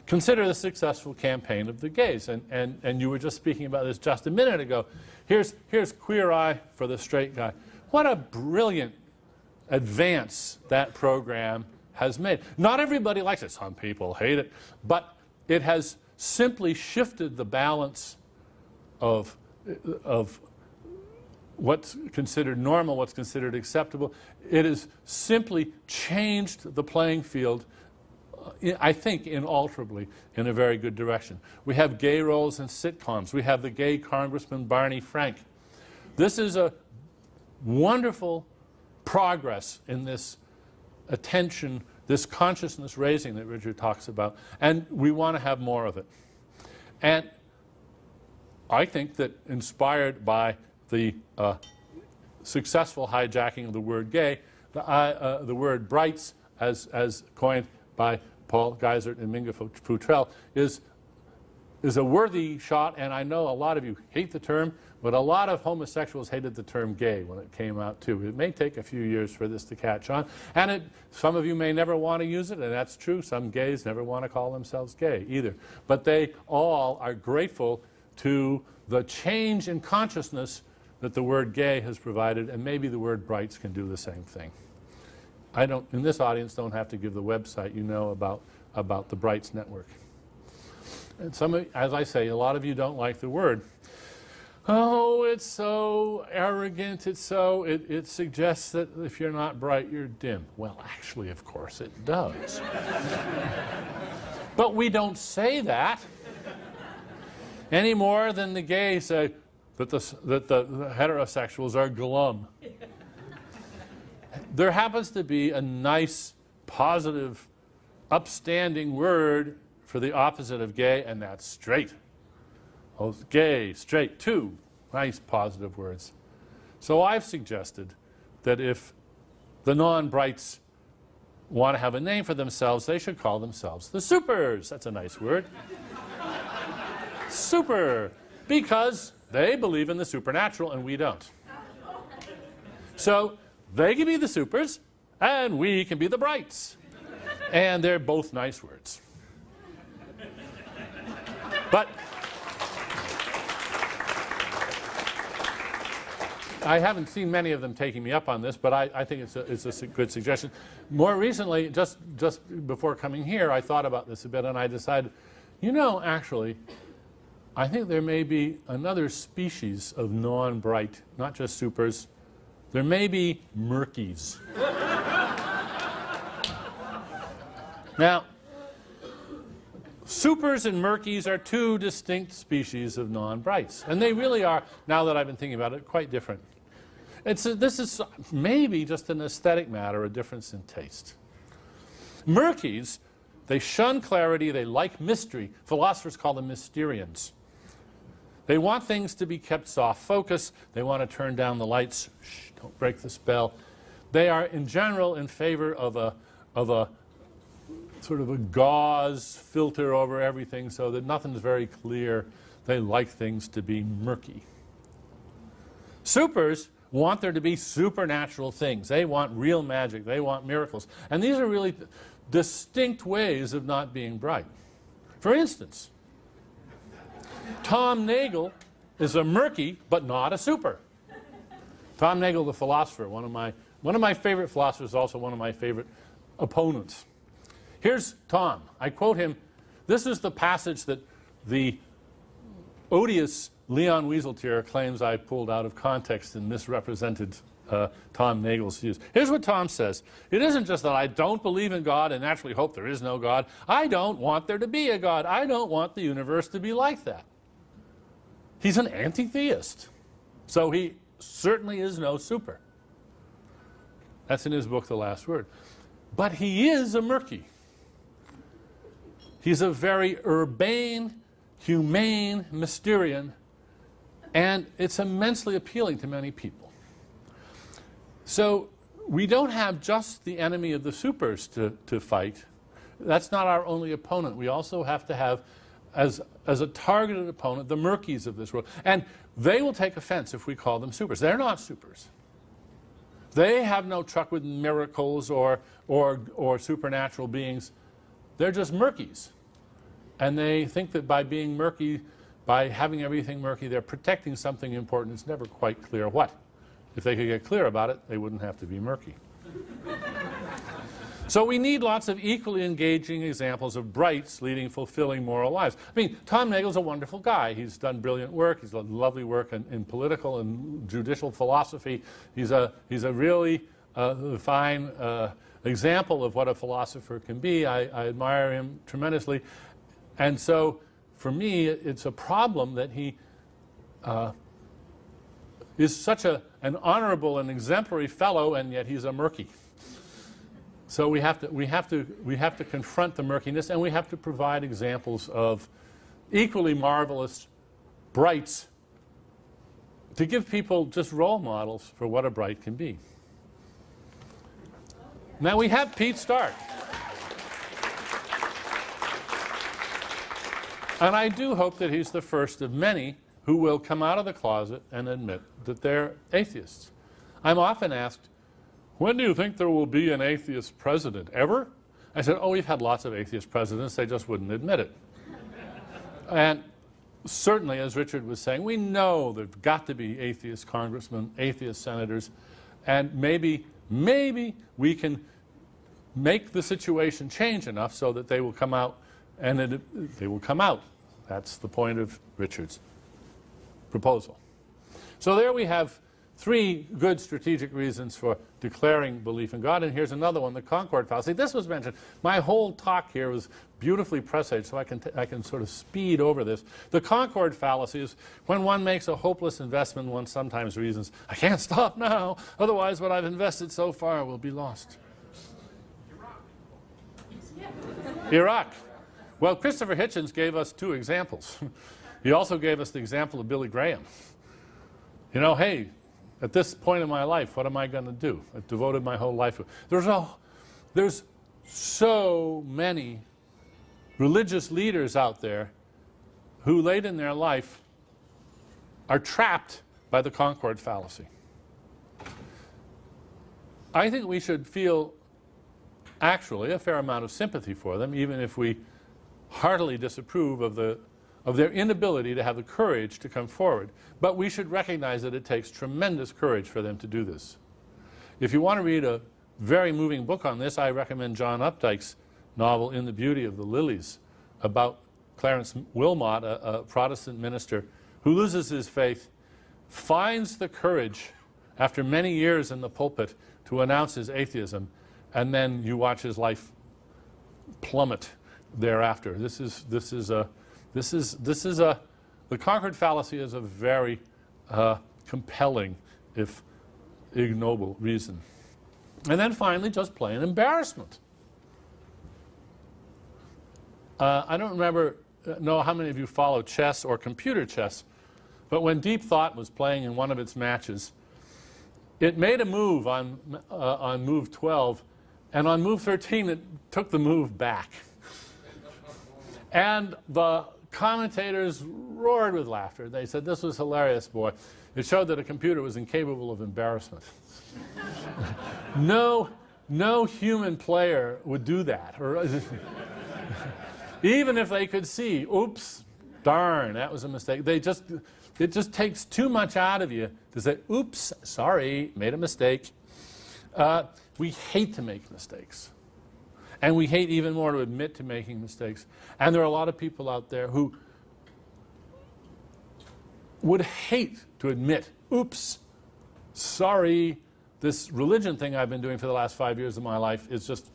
Consider the successful campaign of the gays. And you were just speaking about this just a minute ago. Here's Queer Eye for the Straight Guy. What a brilliant advance that program has made. Not everybody likes it. Some people hate it. But it has simply shifted the balance of what's considered normal, what's considered acceptable. It has simply changed the playing field, I think, inalterably, in a very good direction. We have gay roles in sitcoms. We have the gay Congressman Barney Frank. This is a wonderful progress in this attention, this consciousness raising that Richard talks about, and we want to have more of it. And I think that inspired by the successful hijacking of the word gay, the word brights, as coined by Paul Geisert and Minga Futrell, is a worthy shot, and I know a lot of you hate the term, but a lot of homosexuals hated the term gay when it came out too. It may take a few years for this to catch on, and some of you may never want to use it, and that's true. Some gays never want to call themselves gay either. But they all are grateful to the change in consciousness that the word gay has provided, and maybe the word brights can do the same thing. I don't, in this audience, don't have to give the website you know about the Brights Network. And some, as I say, a lot of you don't like the word. Oh, it's so arrogant, it suggests that if you're not bright, you're dim. Well, actually, of course, it does. But we don't say that any more than the gays say that the heterosexuals are glum. There happens to be a nice, positive, upstanding word for the opposite of gay, and that's straight. Oh, gay, straight, two nice, positive words. So I've suggested that if the non-brights want to have a name for themselves, they should call themselves the supers. That's a nice word. Super, because they believe in the supernatural and we don't. So they can be the supers and we can be the brights. And they're both nice words. But I haven't seen many of them taking me up on this, but I think it's a good suggestion. More recently, just before coming here, I thought about this a bit and I decided, you know, actually, I think there may be another species of non-bright, not just supers. There may be murkies. Now, supers and murkies are two distinct species of non-brights. And they really are, now that I've been thinking about it, quite different. This is maybe just an aesthetic matter, a difference in taste. Murkies, they shun clarity, they like mystery. Philosophers call them Mysterians. They want things to be kept soft focus. They want to turn down the lights. Shh, don't break the spell. They are, in general, in favor of a sort of a gauze filter over everything so that nothing's very clear. They like things to be murky. Supers want there to be supernatural things. They want real magic. They want miracles. And these are really distinct ways of not being bright. For instance, Tom Nagel is a murky, but not a super. Tom Nagel, the philosopher, one of my favorite philosophers, also one of my favorite opponents. Here's Tom. I quote him. This is the passage that the odious Leon Wieseltier claims I pulled out of context and misrepresented Tom Nagel's views. Here's what Tom says. It isn't just that I don't believe in God and naturally hope there is no God. I don't want there to be a God. I don't want the universe to be like that. He's an anti-theist. So he certainly is no super. That's in his book, The Last Word. But he is a murky. He's a very urbane, humane Mysterian, and it's immensely appealing to many people. So we don't have just the enemy of the supers to fight. That's not our only opponent. We also have to have, as a targeted opponent, the murkies of this world. And they will take offense if we call them supers. They're not supers. They have no truck with miracles or supernatural beings. They're just murkies. And they think that by being murky, by having everything murky, they're protecting something important. It's never quite clear what. If they could get clear about it, they wouldn't have to be murky. So we need lots of equally engaging examples of brights leading fulfilling moral lives. I mean, Tom Nagel's a wonderful guy. He's done brilliant work. He's done lovely work in political and judicial philosophy. He's a really fine example of what a philosopher can be. I admire him tremendously. And so, for me, it's a problem that he is such an honorable and exemplary fellow, and yet he's a murky. So we have to confront the murkiness, and we have to provide examples of equally marvelous brights to give people just role models for what a bright can be. Now we have Pete Stark. And I do hope that he's the first of many who will come out of the closet and admit that they're atheists. I'm often asked, when do you think there will be an atheist president? Ever? I said, oh, we've had lots of atheist presidents. They just wouldn't admit it. And certainly, as Richard was saying, we know there've got to be atheist congressmen, atheist senators, and maybe we can make the situation change enough so that they will come out, and they will come out. That's the point of Richard's proposal. So there we have three good strategic reasons for declaring belief in God. And here's another one, the Concord fallacy. This was mentioned. My whole talk here was beautifully presaged, so I can sort of speed over this. The Concord fallacy is when one makes a hopeless investment, one sometimes reasons, I can't stop now, otherwise what I've invested so far will be lost. Iraq. Well, Christopher Hitchens gave us two examples. He also gave us the example of Billy Graham. You know, hey, at this point in my life, what am I going to do? I've devoted my whole life. There's so many religious leaders out there who late in their life are trapped by the Concord fallacy. I think we should feel actually a fair amount of sympathy for them, even if we heartily disapprove of their inability to have the courage to come forward. But we should recognize that it takes tremendous courage for them to do this. If you want to read a very moving book on this, I recommend John Updike's novel, In the Beauty of the Lilies, about Clarence Wilmot, a Protestant minister who loses his faith, finds the courage after many years in the pulpit to announce his atheism, and then you watch his life plummet thereafter. The Concord fallacy is a very compelling, if ignoble, reason. And then finally, just plain embarrassment. I don't know how many of you follow chess or computer chess, but when Deep Thought was playing in one of its matches, it made a move on move 12, and on move 13 it took the move back. And the commentators roared with laughter. They said, this was hilarious, boy. It showed that a computer was incapable of embarrassment. No human player would do that. Even if they could see, oops, darn, that was a mistake. It just takes too much out of you to say, oops, sorry, made a mistake. We hate to make mistakes. And we hate even more to admit to making mistakes. And there are a lot of people out there who would hate to admit, oops, sorry, this religion thing I've been doing for the last 5 years of my life is just,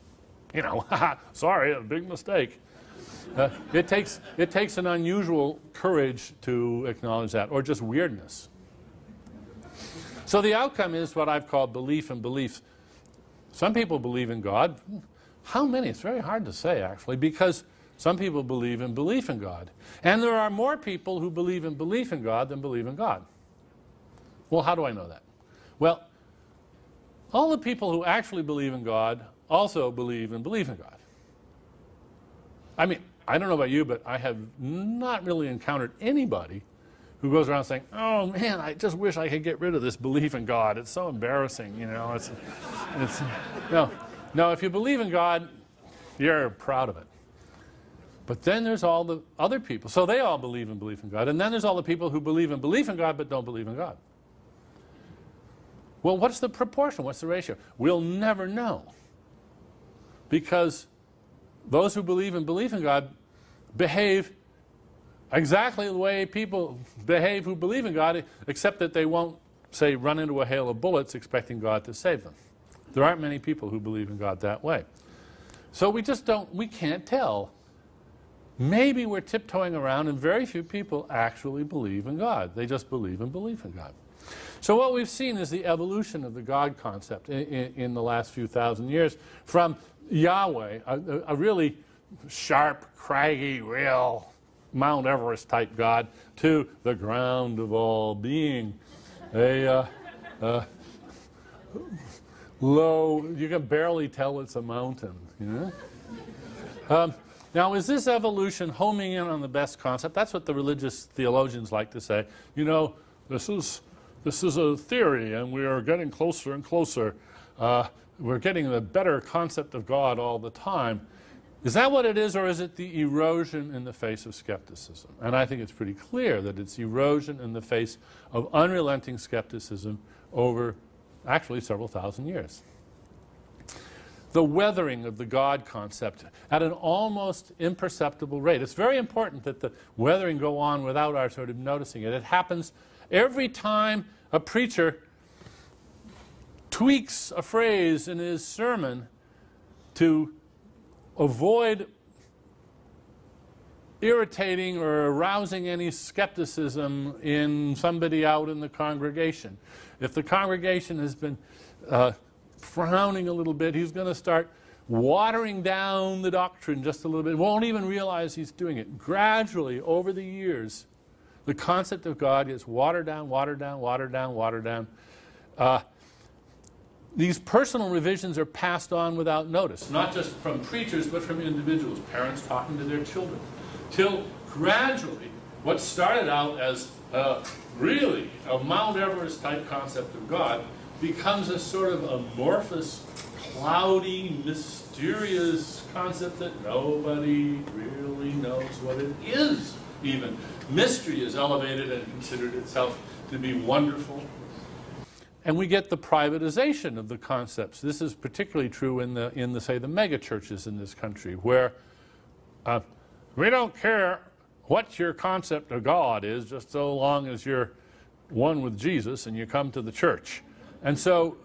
you know, sorry, a big mistake. It takes an unusual courage to acknowledge that, or just weirdness. So the outcome is what I've called belief and belief. Some people believe in God. How many? It's very hard to say, actually, because some people believe in belief in God. And there are more people who believe in belief in God than believe in God. Well, how do I know that? Well, all the people who actually believe in God also believe in belief in God. I mean, I don't know about you, but I have not really encountered anybody who goes around saying, oh man, I just wish I could get rid of this belief in God. It's so embarrassing, you know. No, if you believe in God, you're proud of it. But then there's all the other people. So they all believe in belief in God. And then there's all the people who believe in belief in God but don't believe in God. Well, what's the proportion? What's the ratio? We'll never know. Because those who believe in belief in God behave exactly the way people behave who believe in God, except that they won't, say, run into a hail of bullets expecting God to save them. There aren't many people who believe in God that way. So we can't tell. Maybe we're tiptoeing around and very few people actually believe in God. They just believe in belief in God. So what we've seen is the evolution of the God concept in the last few thousand years from Yahweh, a really sharp, craggy, real Mount Everest type God, to the ground of all being, a low, you can barely tell it's a mountain, you know? Now, is this evolution homing in on the best concept? That's what the religious theologians like to say. You know, this is a theory, and we are getting closer and closer. We're getting a better concept of God all the time. Is that what it is, or is it the erosion in the face of skepticism? And I think it's pretty clear that it's erosion in the face of unrelenting skepticism over actually several thousand years. The weathering of the God concept at an almost imperceptible rate. It's very important that the weathering go on without our sort of noticing it. It happens every time a preacher tweaks a phrase in his sermon to avoid irritating or arousing any skepticism in somebody out in the congregation. If the congregation has been frowning a little bit, he's going to start watering down the doctrine just a little bit. Won't even realize he's doing it. Gradually, over the years, the concept of God gets watered down, watered down, watered down, watered down. These personal revisions are passed on without notice, not just from preachers, but from individuals, parents talking to their children, till gradually what started out as really a Mount Everest type concept of God becomes a sort of amorphous, cloudy, mysterious concept that nobody really knows what it is even. Mystery is elevated and considered itself to be wonderful. And we get the privatization of the concepts. This is particularly true in the say, the mega churches in this country, where we don't care what your concept of God is, just so long as you're one with Jesus and you come to the church. And so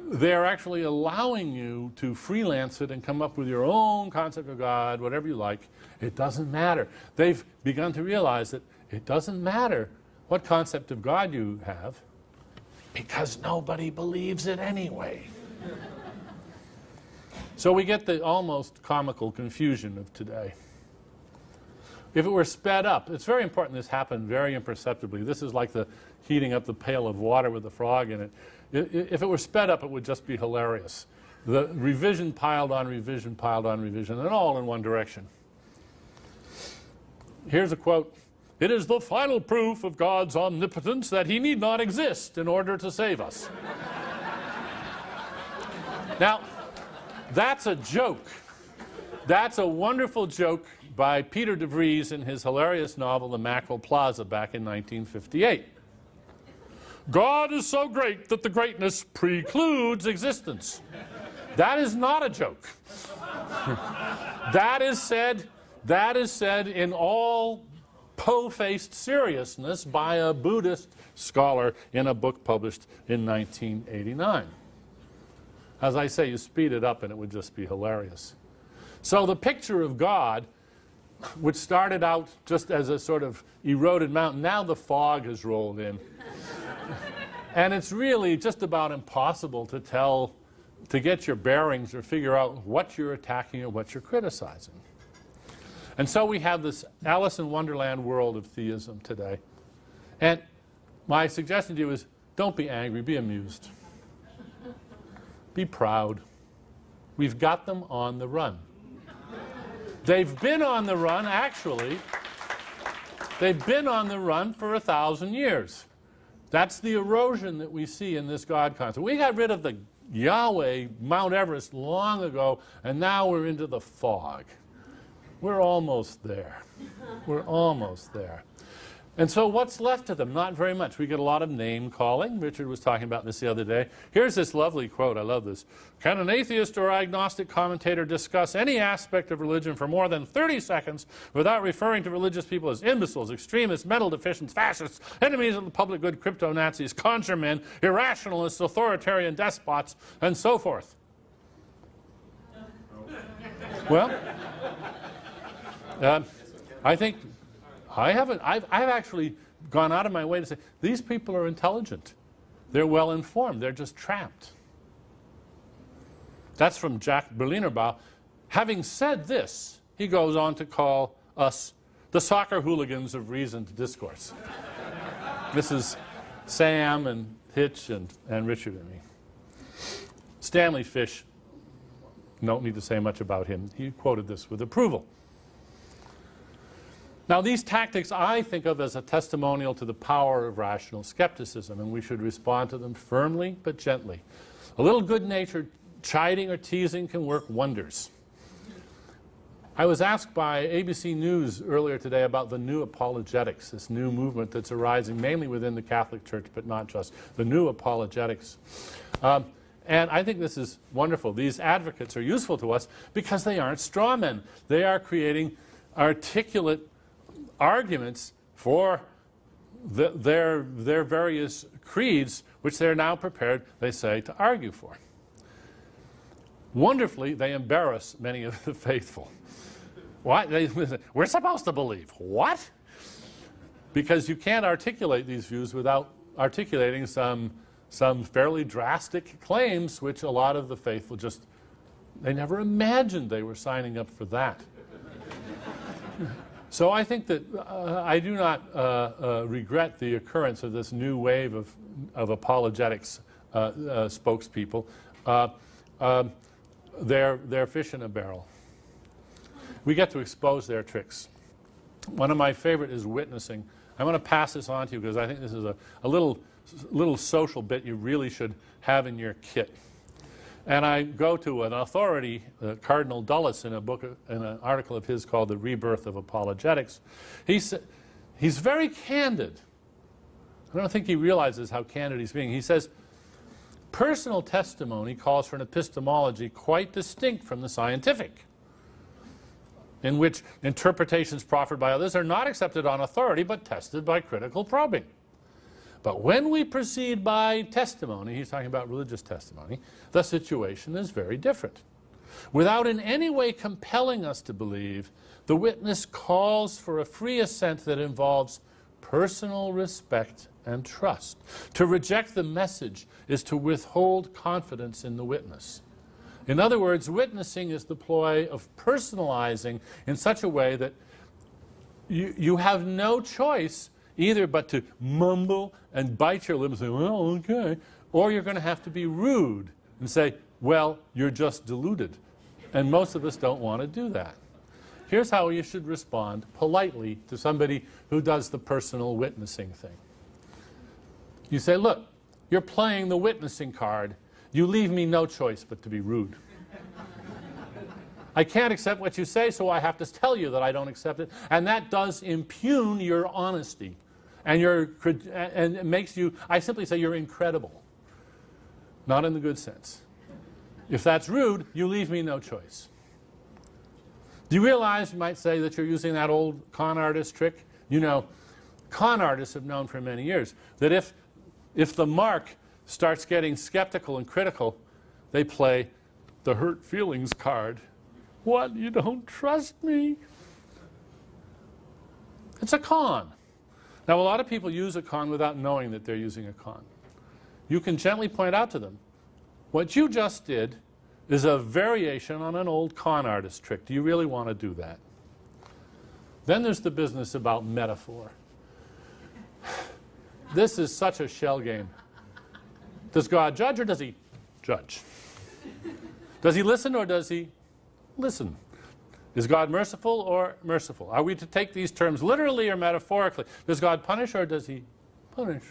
they're actually allowing you to freelance it and come up with your own concept of God, whatever you like. It doesn't matter. They've begun to realize that it doesn't matter what concept of God you have, because nobody believes it anyway. So we get the almost comical confusion of today. If it were sped up, it's very important this happened very imperceptibly. This is like the heating up the pail of water with a frog in it. If it were sped up, it would just be hilarious. The revision piled on revision piled on revision, and all in one direction. Here's a quote. "It is the final proof of God's omnipotence that he need not exist in order to save us." Now, that's a joke. That's a wonderful joke by Peter de Vries in his hilarious novel, The Mackerel Plaza, back in 1958. God is so great that the greatness precludes existence. That is not a joke. That is said in all po-faced seriousness by a Buddhist scholar in a book published in 1989. As I say, you speed it up and it would just be hilarious. So the picture of God, which started out just as a sort of eroded mountain, now the fog has rolled in. And it's really just about impossible to tell to get your bearings or figure out what you're attacking or what you're criticizing. And so we have this Alice in Wonderland world of theism today. And my suggestion to you is, don't be angry, be amused. Be proud. We've got them on the run. They've been on the run, actually. They've been on the run for 1,000 years. That's the erosion that we see in this God concept. We got rid of the Yahweh, Mount Everest, long ago, and now we're into the fog. We're almost there. We're almost there. And so what's left of them? Not very much. We get a lot of name calling. Richard was talking about this the other day. Here's this lovely quote. I love this. Can an atheist or agnostic commentator discuss any aspect of religion for more than 30 seconds without referring to religious people as imbeciles, extremists, mental deficients, fascists, enemies of the public good, crypto-Nazis, conjure men, irrationalists, authoritarian despots, and so forth? Well, I think I've actually gone out of my way to say, these people are intelligent. They're well informed. They're just trapped. That's from Jack Berlinerbaugh. Having said this, he goes on to call us the soccer hooligans of reasoned discourse. This is Sam and Hitch and Richard and me. Stanley Fish, don't need to say much about him. He quoted this with approval. Now, these tactics I think of as a testimonial to the power of rational skepticism, and we should respond to them firmly but gently. A little good-natured chiding or teasing can work wonders. I was asked by ABC News earlier today about the new apologetics, this new movement that's arising mainly within the Catholic Church, but not just, the new apologetics. And I think this is wonderful. These advocates are useful to us because they aren't straw men. They are creating articulate arguments for their various creeds, which they're now prepared, they say, to argue for. Wonderfully, they embarrass many of the faithful. What? We're supposed to believe. What? Because you can't articulate these views without articulating some fairly drastic claims, which a lot of the faithful just, they never imagined they were signing up for that. So I think that I do not regret the occurrence of this new wave of apologetics spokespeople. They're fish in a barrel. We get to expose their tricks. One of my favorite is witnessing. I'm going to pass this on to you because I think this is a little social bit you really should have in your kit. And I go to an authority, Cardinal Dulles, in an article of his called The Rebirth of Apologetics. He's very candid. I don't think he realizes how candid he's being. He says, personal testimony calls for an epistemology quite distinct from the scientific, in which interpretations proffered by others are not accepted on authority, but tested by critical probing. But when we proceed by testimony, he's talking about religious testimony, the situation is very different. Without in any way compelling us to believe, the witness calls for a free assent that involves personal respect and trust. To reject the message is to withhold confidence in the witness. In other words, witnessing is the ploy of personalizing in such a way that you have no choice either but to mumble and bite your lips and say, well, okay, or you're going to have to be rude and say, well, you're just deluded. And most of us don't want to do that. Here's how you should respond politely to somebody who does the personal witnessing thing. You say, look, you're playing the witnessing card. You leave me no choice but to be rude. I can't accept what you say, so I have to tell you that I don't accept it. And that does impugn your honesty. And it makes you, I simply say you're incredible. Not in the good sense. If that's rude, you leave me no choice. Do you realize, you might say, that you're using that old con artist trick? You know, con artists have known for many years that if the mark starts getting skeptical and critical, they play the hurt feelings card. What? You don't trust me? It's a con. Now, a lot of people use a con without knowing that they're using a con. You can gently point out to them, What you just did is a variation on an old con artist trick. Do you really want to do that? Then there's the business about metaphor. This is such a shell game. Does God judge or does he judge? Does he listen or does he listen? Is God merciful or merciful? Are we to take these terms literally or metaphorically? Does God punish or does he punish?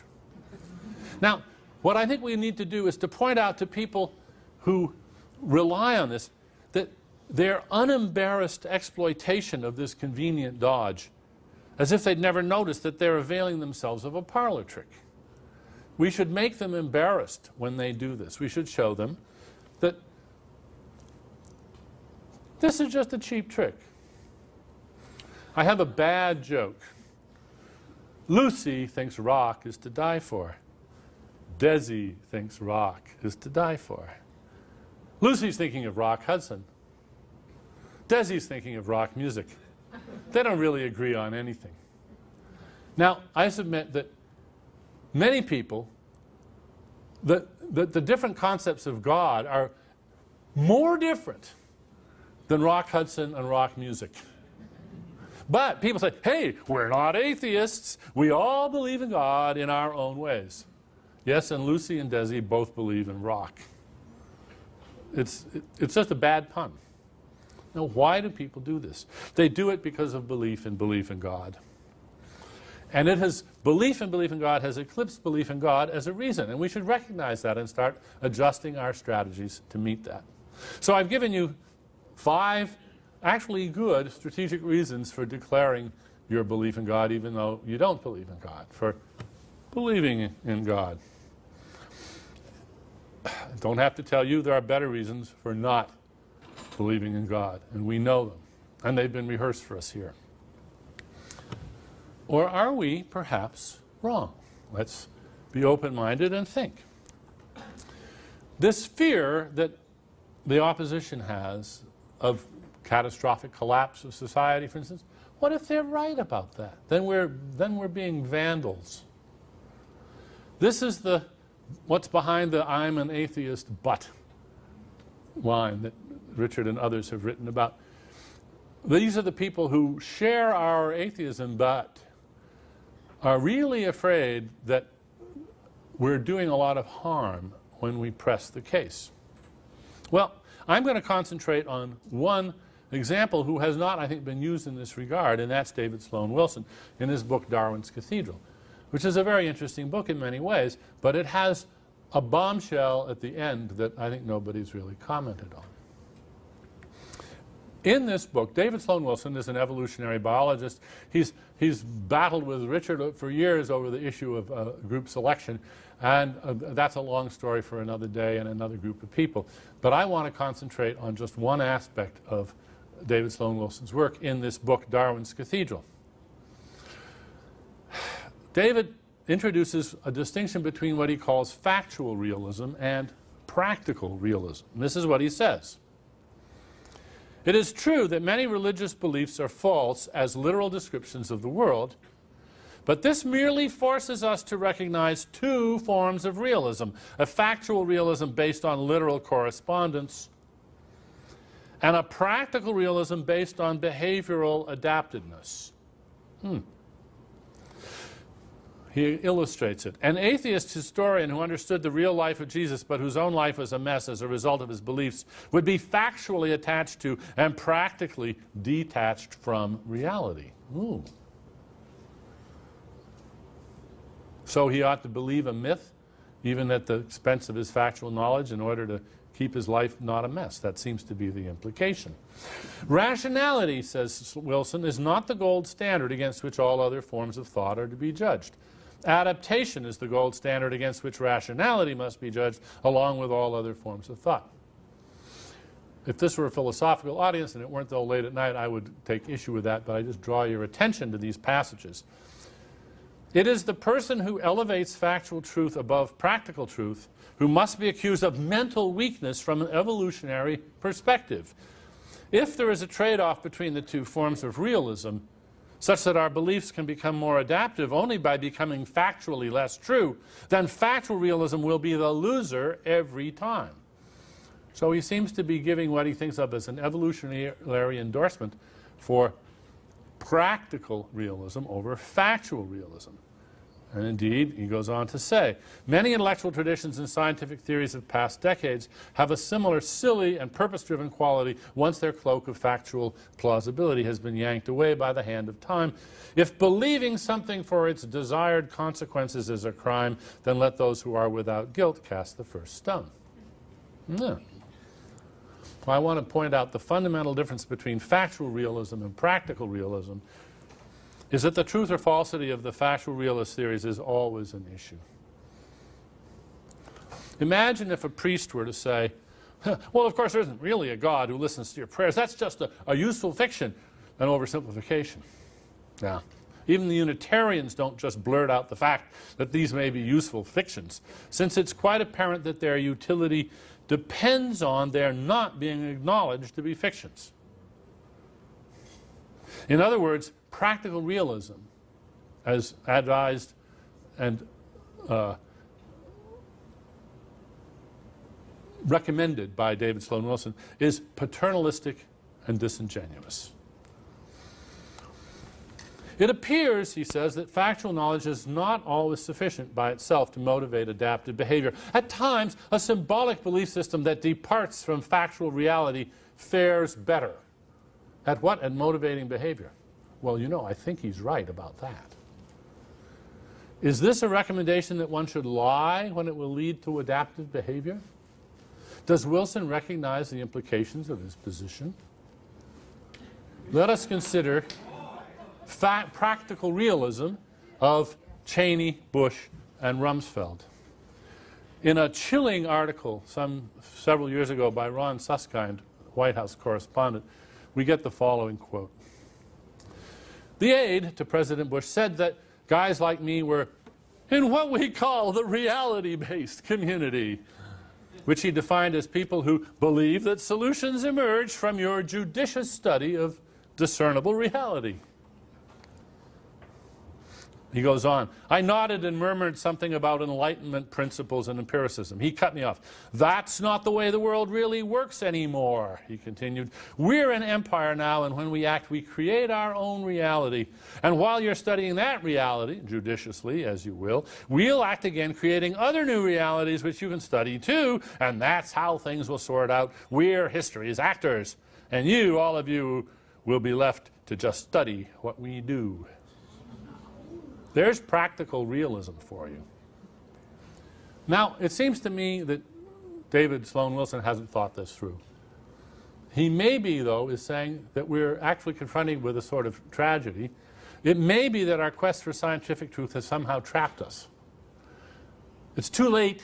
Now, what I think we need to do is to point out to people who rely on this that their unembarrassed exploitation of this convenient dodge, as if they'd never noticed that they're availing themselves of a parlor trick. We should make them embarrassed when they do this. We should show them that this is just a cheap trick. I have a bad joke. Lucy thinks rock is to die for. Desi thinks rock is to die for. Lucy's thinking of Rock Hudson. Desi's thinking of rock music. They don't really agree on anything. Now, I submit that many people, the different concepts of God are more different than Rock Hudson and rock music. But people say, hey, we're not atheists. We all believe in God in our own ways. Yes, and Lucy and Desi both believe in rock. It's just a bad pun. Now, why do people do this? They do it because of belief in God. And belief in God has eclipsed belief in God as a reason. And we should recognize that and start adjusting our strategies to meet that. So I've given you 5 actually good strategic reasons for declaring your belief in God even though you don't believe in God, for believing in God. I don't have to tell you there are better reasons for not believing in God, and we know them, and they've been rehearsed for us here. Or are we perhaps wrong? Let's be open-minded and think. This fear that the opposition has of catastrophic collapse of society, for instance, what if they're right about that? Then we're being vandals. This is what's behind the I'm an atheist but line that Richard and others have written about. These are the people who share our atheism but are really afraid that we're doing a lot of harm when we press the case. Well, I'm going to concentrate on one example who has not, I think, been used in this regard, and that's David Sloan Wilson in his book Darwin's Cathedral, which is a very interesting book in many ways, but it has a bombshell at the end that I think nobody's really commented on. In this book, David Sloan Wilson is an evolutionary biologist. He's battled with Richard for years over the issue of group selection, and that's a long story for another day and another group of people. But I want to concentrate on just one aspect of David Sloan Wilson's work in this book, Darwin's Cathedral. David introduces a distinction between what he calls factual realism and practical realism. And this is what he says. It is true that many religious beliefs are false as literal descriptions of the world, but this merely forces us to recognize 2 forms of realism: a factual realism based on literal correspondence, and a practical realism based on behavioral adaptedness. He illustrates it. An atheist historian who understood the real life of Jesus but whose own life was a mess as a result of his beliefs would be factually attached to and practically detached from reality. So he ought to believe a myth, even at the expense of his factual knowledge, in order to keep his life not a mess. That seems to be the implication. Rationality, says Wilson, is not the gold standard against which all other forms of thought are to be judged. Adaptation is the gold standard against which rationality must be judged, along with all other forms of thought. If this were a philosophical audience and it weren't though late at night, I would take issue with that, but I just draw your attention to these passages. It is the person who elevates factual truth above practical truth who must be accused of mental weakness from an evolutionary perspective. If there is a trade-off between the 2 forms of realism, such that our beliefs can become more adaptive only by becoming factually less true, then factual realism will be the loser every time. So he seems to be giving what he thinks of as an evolutionary endorsement for practical realism over factual realism. And indeed, he goes on to say, many intellectual traditions and scientific theories of past decades have a similar silly and purpose-driven quality once their cloak of factual plausibility has been yanked away by the hand of time. If believing something for its desired consequences is a crime, then let those who are without guilt cast the first stone. Yeah. Well, I want to point out the fundamental difference between factual realism and practical realism is that the truth or falsity of the factual realist theories is always an issue. Imagine if a priest were to say, well, of course, there isn't really a God who listens to your prayers. That's just a useful fiction, an oversimplification. Now, even the Unitarians don't just blurt out the fact that these may be useful fictions, since it's quite apparent that their utility depends on their not being acknowledged to be fictions. In other words, practical realism, as advised and recommended by David Sloan Wilson, is paternalistic and disingenuous. It appears, he says, that factual knowledge is not always sufficient by itself to motivate adaptive behavior. At times, a symbolic belief system that departs from factual reality fares better. At what? At motivating behavior. Well, you know, I think he's right about that. Is this a recommendation that one should lie when it will lead to adaptive behavior? Does Wilson recognize the implications of his position? Let us consider practical realism of Cheney, Bush, and Rumsfeld. In a chilling article several years ago by Ron Suskind, White House correspondent, we get the following quote. The aide to President Bush said that guys like me were in what we call the reality-based community, which he defined as people who believe that solutions emerge from your judicious study of discernible reality. He goes on, I nodded and murmured something about Enlightenment principles and empiricism. He cut me off. That's not the way the world really works anymore, he continued. We're an empire now, and when we act, we create our own reality. And while you're studying that reality, judiciously, as you will, we'll act again, creating other new realities which you can study too, and that's how things will sort out. We're history's actors, and you, all of you, will be left to just study what we do. There's practical realism for you. Now, it seems to me that David Sloan Wilson hasn't thought this through. He maybe, though, is saying that we're actually confronting with a sort of tragedy. It may be that our quest for scientific truth has somehow trapped us. It's too late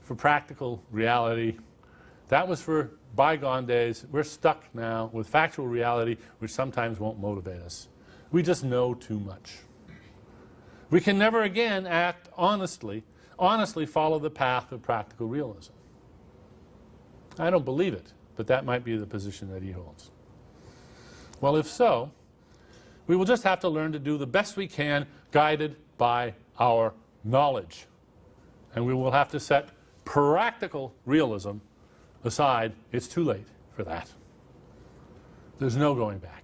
for practical reality. That was for bygone days. We're stuck now with factual reality, which sometimes won't motivate us. We just know too much. We can never again act honestly follow the path of practical realism. I don't believe it, but that might be the position that he holds. Well, if so, we will just have to learn to do the best we can, guided by our knowledge. And we will have to set practical realism aside. It's too late for that. There's no going back.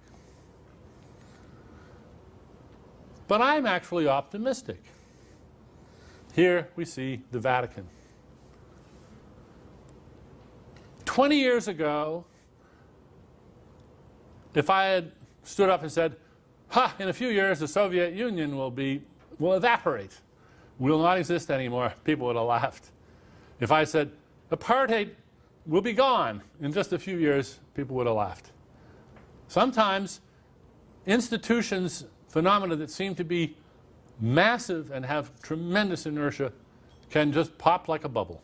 But I'm actually optimistic. Here we see the Vatican. 20 years ago, if I had stood up and said, in a few years the Soviet Union will evaporate, will not exist anymore, people would have laughed. If I said, apartheid will be gone in just a few years, people would have laughed. Sometimes institutions, phenomena that seem to be massive and have tremendous inertia, can just pop like a bubble.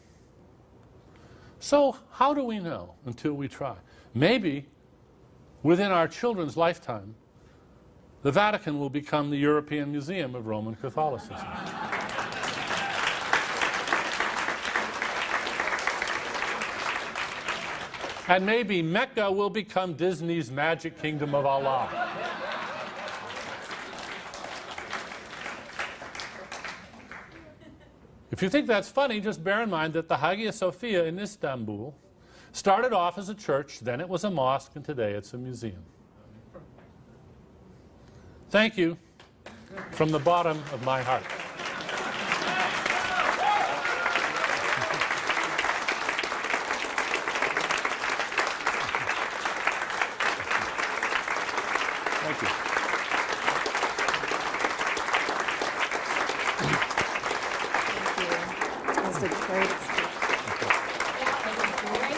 So how do we know until we try? Maybe within our children's lifetime, the Vatican will become the European Museum of Roman Catholicism. And maybe Mecca will become Disney's Magic Kingdom of Allah. If you think that's funny, just bear in mind that the Hagia Sophia in Istanbul Started off as a church, then it was a mosque, and today it's a museum. Thank you from the bottom of my heart. Thank you. Thank you. That was a great speech. That was a great